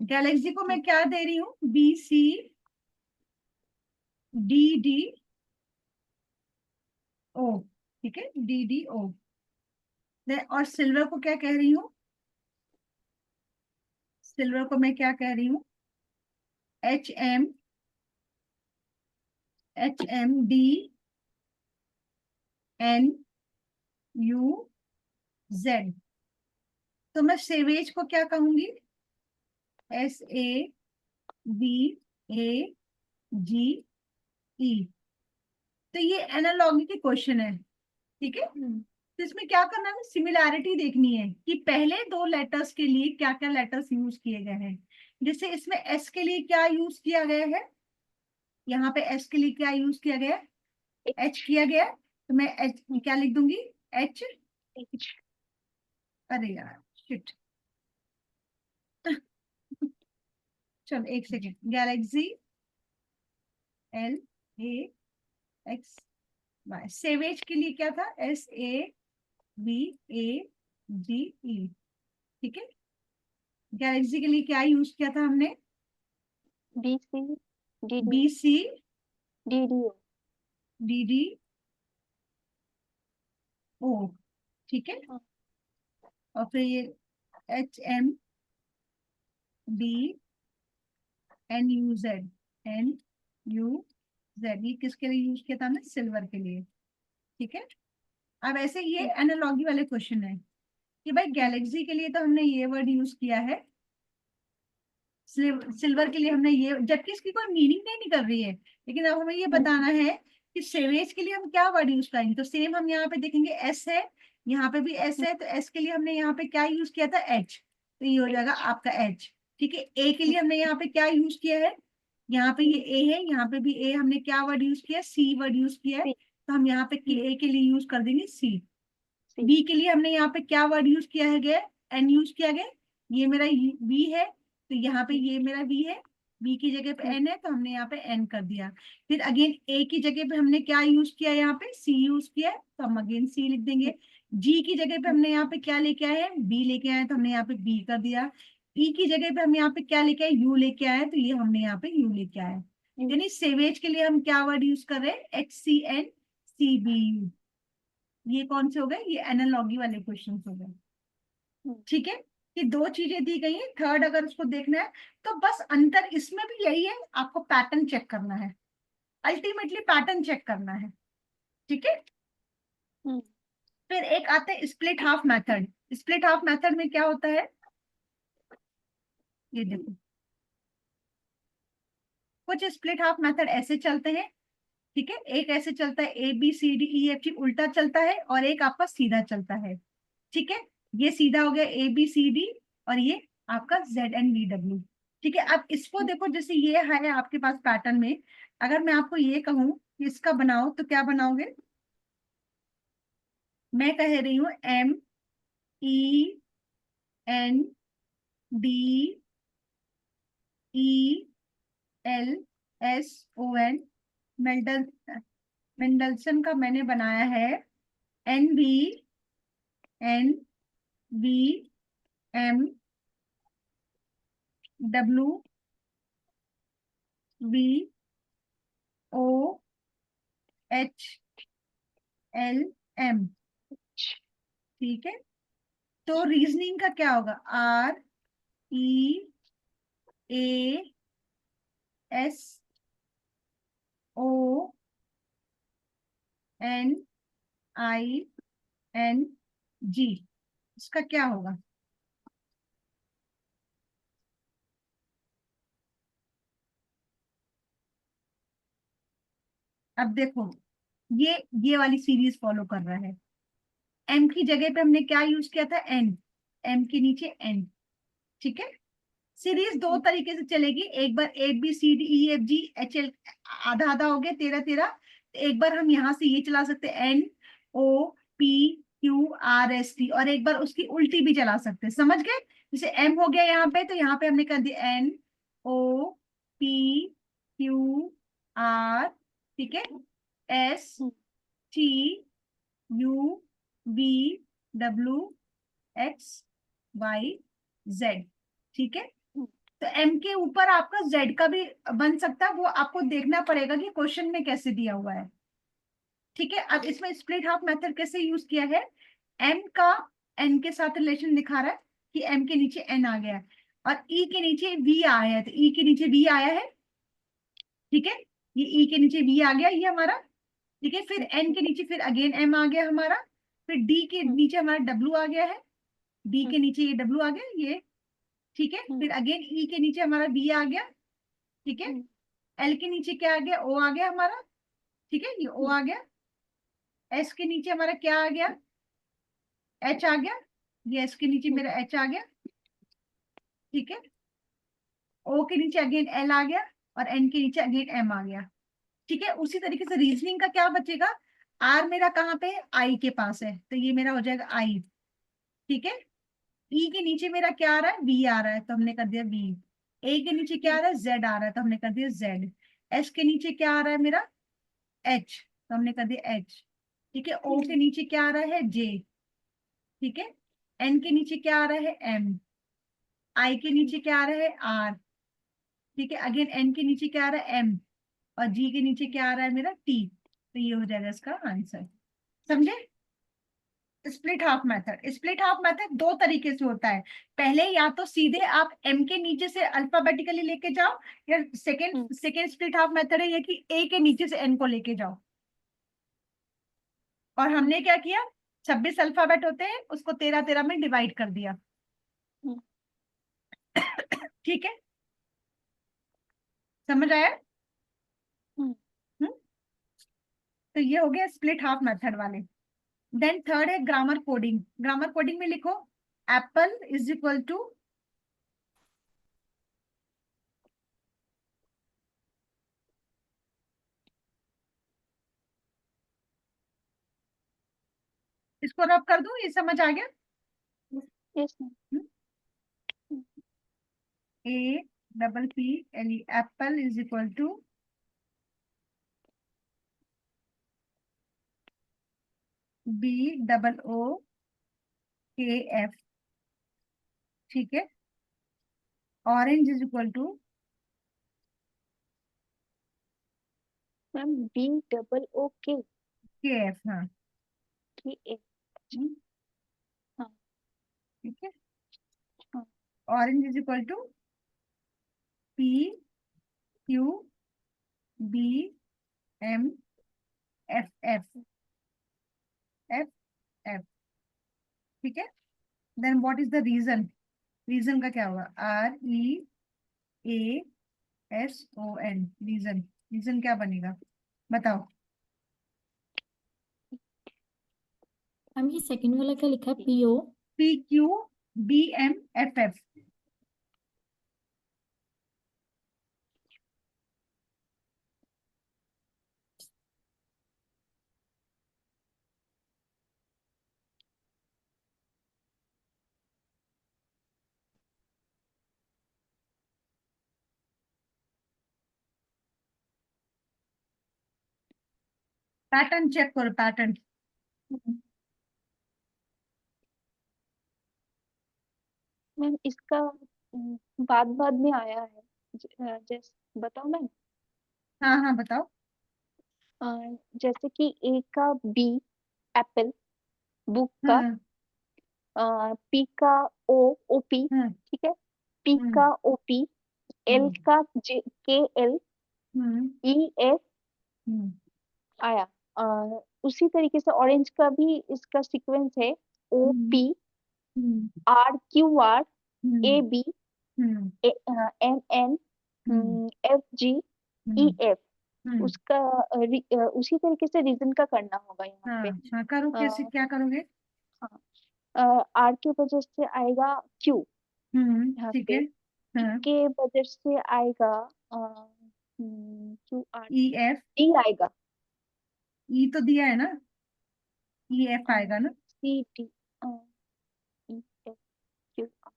A: गैलेक्सी को मैं क्या दे रही हूँ? BCDDO। ठीक है, DDO। और सिल्वर को क्या कह रही हूँ? सिल्वर को मैं क्या कह रही हूँ? HMDNUZ। तो मैं सेवेज को क्या कहूंगी, SAVAGE। तो ये एनालॉगी के क्वेश्चन है, ठीक है। तो इसमें क्या करना है, सिमिलैरिटी देखनी है कि पहले दो लेटर्स के लिए क्या क्या लेटर्स यूज किए गए हैं। जैसे इसमें एस के लिए क्या यूज किया गया है, यहाँ पे एस के लिए क्या यूज किया गया है, एच किया गया है। तो मैं एच क्या लिख दूंगी, एच। अरे यार शिट, चलो एक सेकेंड। Galaxy LAXY। सेवेज के लिए क्या था, SAVAGE, ठीक है। गैलेक्सी के लिए क्या यूज किया था हमने, BCDDO, ठीक है। और फिर ये HMDNUZ ये किसके लिए यूज किया था हमने, सिल्वर के लिए, ठीक है। अब ऐसे ये एनालॉगी वाले क्वेश्चन है कि भाई गैलेक्सी के लिए तो हमने ये वर्ड यूज किया है, सिल्वर के लिए हमने ये, जबकि इसकी कोई मीनिंग नहीं निकल रही है, लेकिन अब हमें ये बताना है कि सेवेज के लिए हम क्या वर्ड यूज करेंगे। तो सेम हम यहाँ पे देखेंगे एस है, यहाँ पे भी एस है, तो एस के लिए हमने यहाँ पे क्या यूज किया था, एच। तो ये हो जाएगा आपका एच, ठीक है। ए के लिए हमने यहाँ पे क्या यूज किया है, यहाँ पे ये ए है, यहाँ पे भी ए, हमने क्या वर्ड यूज किया, सी वर्ड यूज किया है। तो हम यहाँ पे ए के लिए यूज कर देंगे सी। बी के लिए हमने यहाँ पे क्या वर्ड यूज किया है, गया एन यूज किया गया। ये मेरा बी है, तो यहाँ पे ये मेरा बी है, बी की जगह पे एन है, तो हमने यहाँ पे एन कर दिया। फिर अगेन ए की जगह पे हमने क्या यूज किया, यहाँ पे सी यूज किया है, तो हम अगेन सी लिख देंगे। जी की जगह पे हमने यहाँ पे क्या लेके आए हैं, बी लेके आए, तो हमने यहाँ पे बी कर दिया। ई की जगह पे हम यहाँ पे क्या लेके आए, यू लेके आए, तो ये हमने यहाँ पे यू लेके आए। यानी सेवेज के लिए हम क्या वर्ड यूज कर रहे हैं, HCNCBU। ये कौन से हो गए, ये एनालॉगी वाले क्वेश्चन हो गए, ठीक है। ये दो चीजें दी गई हैं। थर्ड अगर उसको देखना है तो बस अंतर इसमें भी यही है, आपको पैटर्न चेक करना है, अल्टीमेटली पैटर्न चेक करना है, ठीक है। फिर एक आता है split half method. Split half method में क्या होता है, ये देखो, कुछ स्प्लिट हाफ मेथड ऐसे चलते हैं, ठीक है। एक ऐसे चलता है ABCDEFG उल्टा चलता है, और एक आपका सीधा चलता है, ठीक है। ये सीधा हो गया ABCD, और ये आपका ZNVW, ठीक है। अब इसको देखो, जैसे ये है आपके पास पैटर्न में, अगर मैं आपको ये कहूं कि इसका बनाओ, तो क्या बनाओगे, मैं कह रही हूं MENDELSON, मेंडलसन का मैंने बनाया है NVMWOHLM, ठीक है। तो रीजनिंग का क्या होगा, REASONING, इसका क्या होगा, अब देखो ये वाली सीरीज फॉलो कर रहा है। एम की जगह पे हमने क्या यूज किया था, एन, एम के नीचे एन, ठीक है। सीरीज दो तरीके से चलेगी, एक बार ABCDEFGHL, आधा आधा हो गया 13 13। एक बार हम यहाँ से ये चला सकते हैं NOPQRST, और एक बार उसकी उल्टी भी चला सकते हैं, समझ गए। जैसे एम हो गया यहाँ पे, तो यहाँ पे हमने कर दिया NOPQR, ठीक है, STUVWXYZ, ठीक है। तो एम के ऊपर आपका जेड का भी बन सकता है, वो आपको देखना पड़ेगा कि क्वेश्चन में कैसे दिया हुआ है, ठीक है। अब इसमें स्प्लिट हाफ मेथड कैसे यूज किया है, एम का एन के साथ रिलेशन दिखा रहा है कि एम के नीचे एन आ गया है, और ई के नीचे वी आया है, तो ई के नीचे वी आया है, ठीक है। ये ई के नीचे वी आ गया, ये हमारा, ठीक है। फिर एन के नीचे फिर अगेन एम आ गया हमारा, फिर डी के नीचे हमारा डब्ल्यू आ गया है, डी के नीचे ये डब्ल्यू आ गया ये, ठीक है। फिर अगेन ई के नीचे हमारा बी आ गया, ठीक है। एल के नीचे क्या आ गया, ओ आ गया हमारा, ठीक है, ये ओ आ गया। एस के नीचे हमारा क्या आ गया, एच आ गया, ये एस के नीचे मेरा एच आ गया, ठीक है। ओ के नीचे अगेन एल आ गया और एन के नीचे अगेन एम आ गया, ठीक है। उसी तरीके से रीजनिंग का क्या बचेगा, आर मेरा कहाँ पे, आई के पास है, तो ये मेरा हो जाएगा आई, ठीक है। ई के नीचे मेरा क्या आ रहा है, वी आ रहा है, तो हमने कर दिया वी। ए के नीचे क्या आ रहा है, जेड आ रहा है, तो हमने कर दिया जेड। एस के नीचे क्या आ रहा है मेरा, एच, तो हमने कर दिया एच, ठीक है। ओ के नीचे क्या आ रहा है, जे, ठीक है। एन के नीचे क्या आ रहा है, एम। आई के नीचे क्या आ रहा है, आर, ठीक है। अगेन एन के नीचे क्या आ रहा है, एम, और जी के नीचे क्या आ रहा है मेरा, टी। तो ये हो जाएगा इसका आंसर, समझे। Split half method, split half method दो तरीके से होता है। पहले या तो सीधे आप एम के नीचे से अल्फाबेटिकली लेके जाओ, या सेकेंड स्प्लिट हाफ मेथड है ये कि ए के नीचे से एन को लेके जाओ। और हमने क्या किया, 26 अल्फाबेट होते हैं, उसको 13-13 में डिवाइड कर दिया, ठीक है। समझ आया। हम्म? तो ये हो गया स्प्लिट हाफ मेथड वाले। देन थर्ड है ग्रामर कोडिंग। ग्रामर कोडिंग में लिखो एप्पल इज इक्वल टू, इसको रब कर दूं, ये समझ आ गया।
B: Yes ma'am.
A: A double P L E, apple is equal to B double O K F, ठीक है। Orange is equal to
B: ma'am B double O K
A: F, हाँ,
B: ए।
A: हम्म,
B: हाँ
A: ठीक है।
B: हाँ
A: orange is equal to P Q B M F F F F, ठीक है। Then what is the reason, reason का क्या होगा, R E A S O N, reason. Reason क्या बनेगा बताओ।
C: मैम ये सेकंड वाला क्या लिखा है, P O.
A: P Q B M F F, pattern check करो, पैटर्न।
B: मैम इसका बाद बाद में आया है, जैसे बताओ मैम।
A: हाँ हाँ बताओ।
B: जैसे कि ए का बी एप्पल, बुक का,
A: हम्म
B: पी का ओ ओपी,
A: हम्म
B: ठीक है। पी
A: हम्म
B: का ओपी, एल
A: हम्म
B: का जे के एल,
A: हम्म
B: ई एफ
A: हम्म
B: आया। उसी तरीके से ऑरेंज का भी इसका सीक्वेंस है, O
A: hmm
B: P,
A: hmm
B: R Q R,
A: hmm
B: A B,
A: hmm
B: M N,
A: hmm
B: F G, E
A: hmm
B: F.
A: Hmm,
B: उसका उसी तरीके से रीजन का करना होगा यहाँ
A: हाँ
B: पे।
A: हाँ करो, कैसे
B: अ,
A: क्या करोगे।
B: हाँ, आर की वजह से आएगा क्यू यहाँ
A: ठीक है।
B: पे, ई
A: हाँ,
B: के वजह से आएगा Q R,
A: E F,
B: D आएगा,
A: ई तो दिया है ना, ई एफ आएगा ना।
B: C D, E F Q R,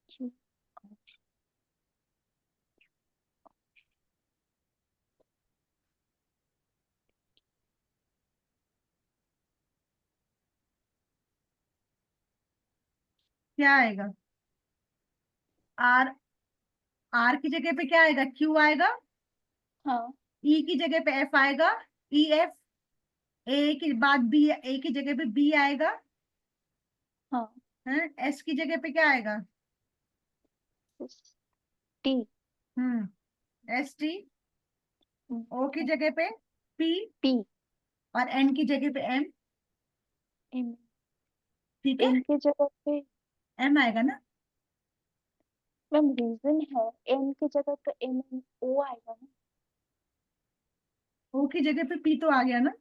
B: Q R.
A: क्या आएगा, आर, आर की जगह पे क्या आएगा, क्यू आएगा।
B: हाँ
A: ई की जगह पे एफ आएगा, ई एफ। ए के बाद बी, ए की जगह पे बी आएगा,
B: हाँ,
A: है। एस की जगह पे क्या आएगा,
B: टी,
A: एस टी। ओ की जगह पे पी,
B: पी,
A: और एन की जगह पे एम।
B: एम
A: ठीक है,
B: एन की जगह पे
A: एम आएगा ना।
B: मैम रीजन है, एन की जगह पे एम ओ आएगा ना।
A: ओ की जगह पे पी तो आ गया ना।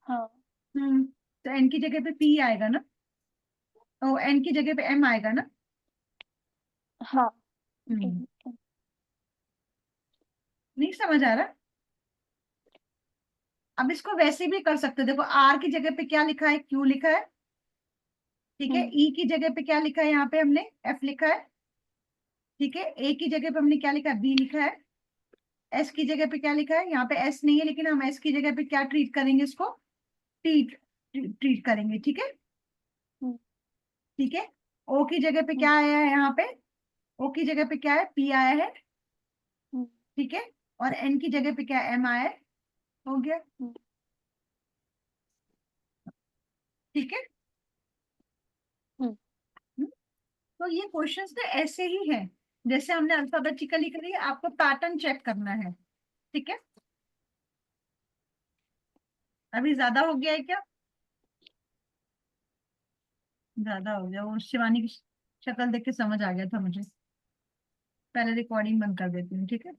B: हाँ
A: तो एन की जगह पे पी आएगा ना। ओ एन की जगह पे एम आएगा ना।
B: हाँ
A: हम्म
B: एन एन
A: नहीं समझ आ रहा। अब इसको वैसे भी कर सकते हो, देखो आर की जगह पे क्या लिखा है, क्यू लिखा है। ठीक है,
B: हम्म
A: ई की जगह पे क्या लिखा है, यहाँ पे हमने एफ लिखा है। ठीक है, ए की जगह पे हमने क्या लिखा है, बी लिखा है। एस की जगह पे क्या लिखा है, यहाँ पे एस नहीं है, लेकिन हम एस की जगह पे क्या ट्रीट करेंगे इसको, टी ट्रीट करेंगे। ठीक है।
B: हम्म
A: ठीक है, ओ की जगह पे
B: हम्म
A: क्या आया है यहाँ पे, ओ की जगह पे क्या है, पी आया है।
B: हम्म
A: ठीक है, और एन की जगह पे क्या एम आया है। हो गया।
B: हम्म
A: ठीक है।
B: हम्म
A: हम्म, तो ये क्वेश्चंस ना ऐसे ही हैं, जैसे हमने अल्फाबेटिकली करी, आपको पैटर्न चेक करना है। ठीक है। अभी ज्यादा हो गया है क्या, ज्यादा हो गया, वो शिवानी की शक्ल देख के समझ आ गया था मुझे। पहले रिकॉर्डिंग बंद कर देती हूँ, ठीक है।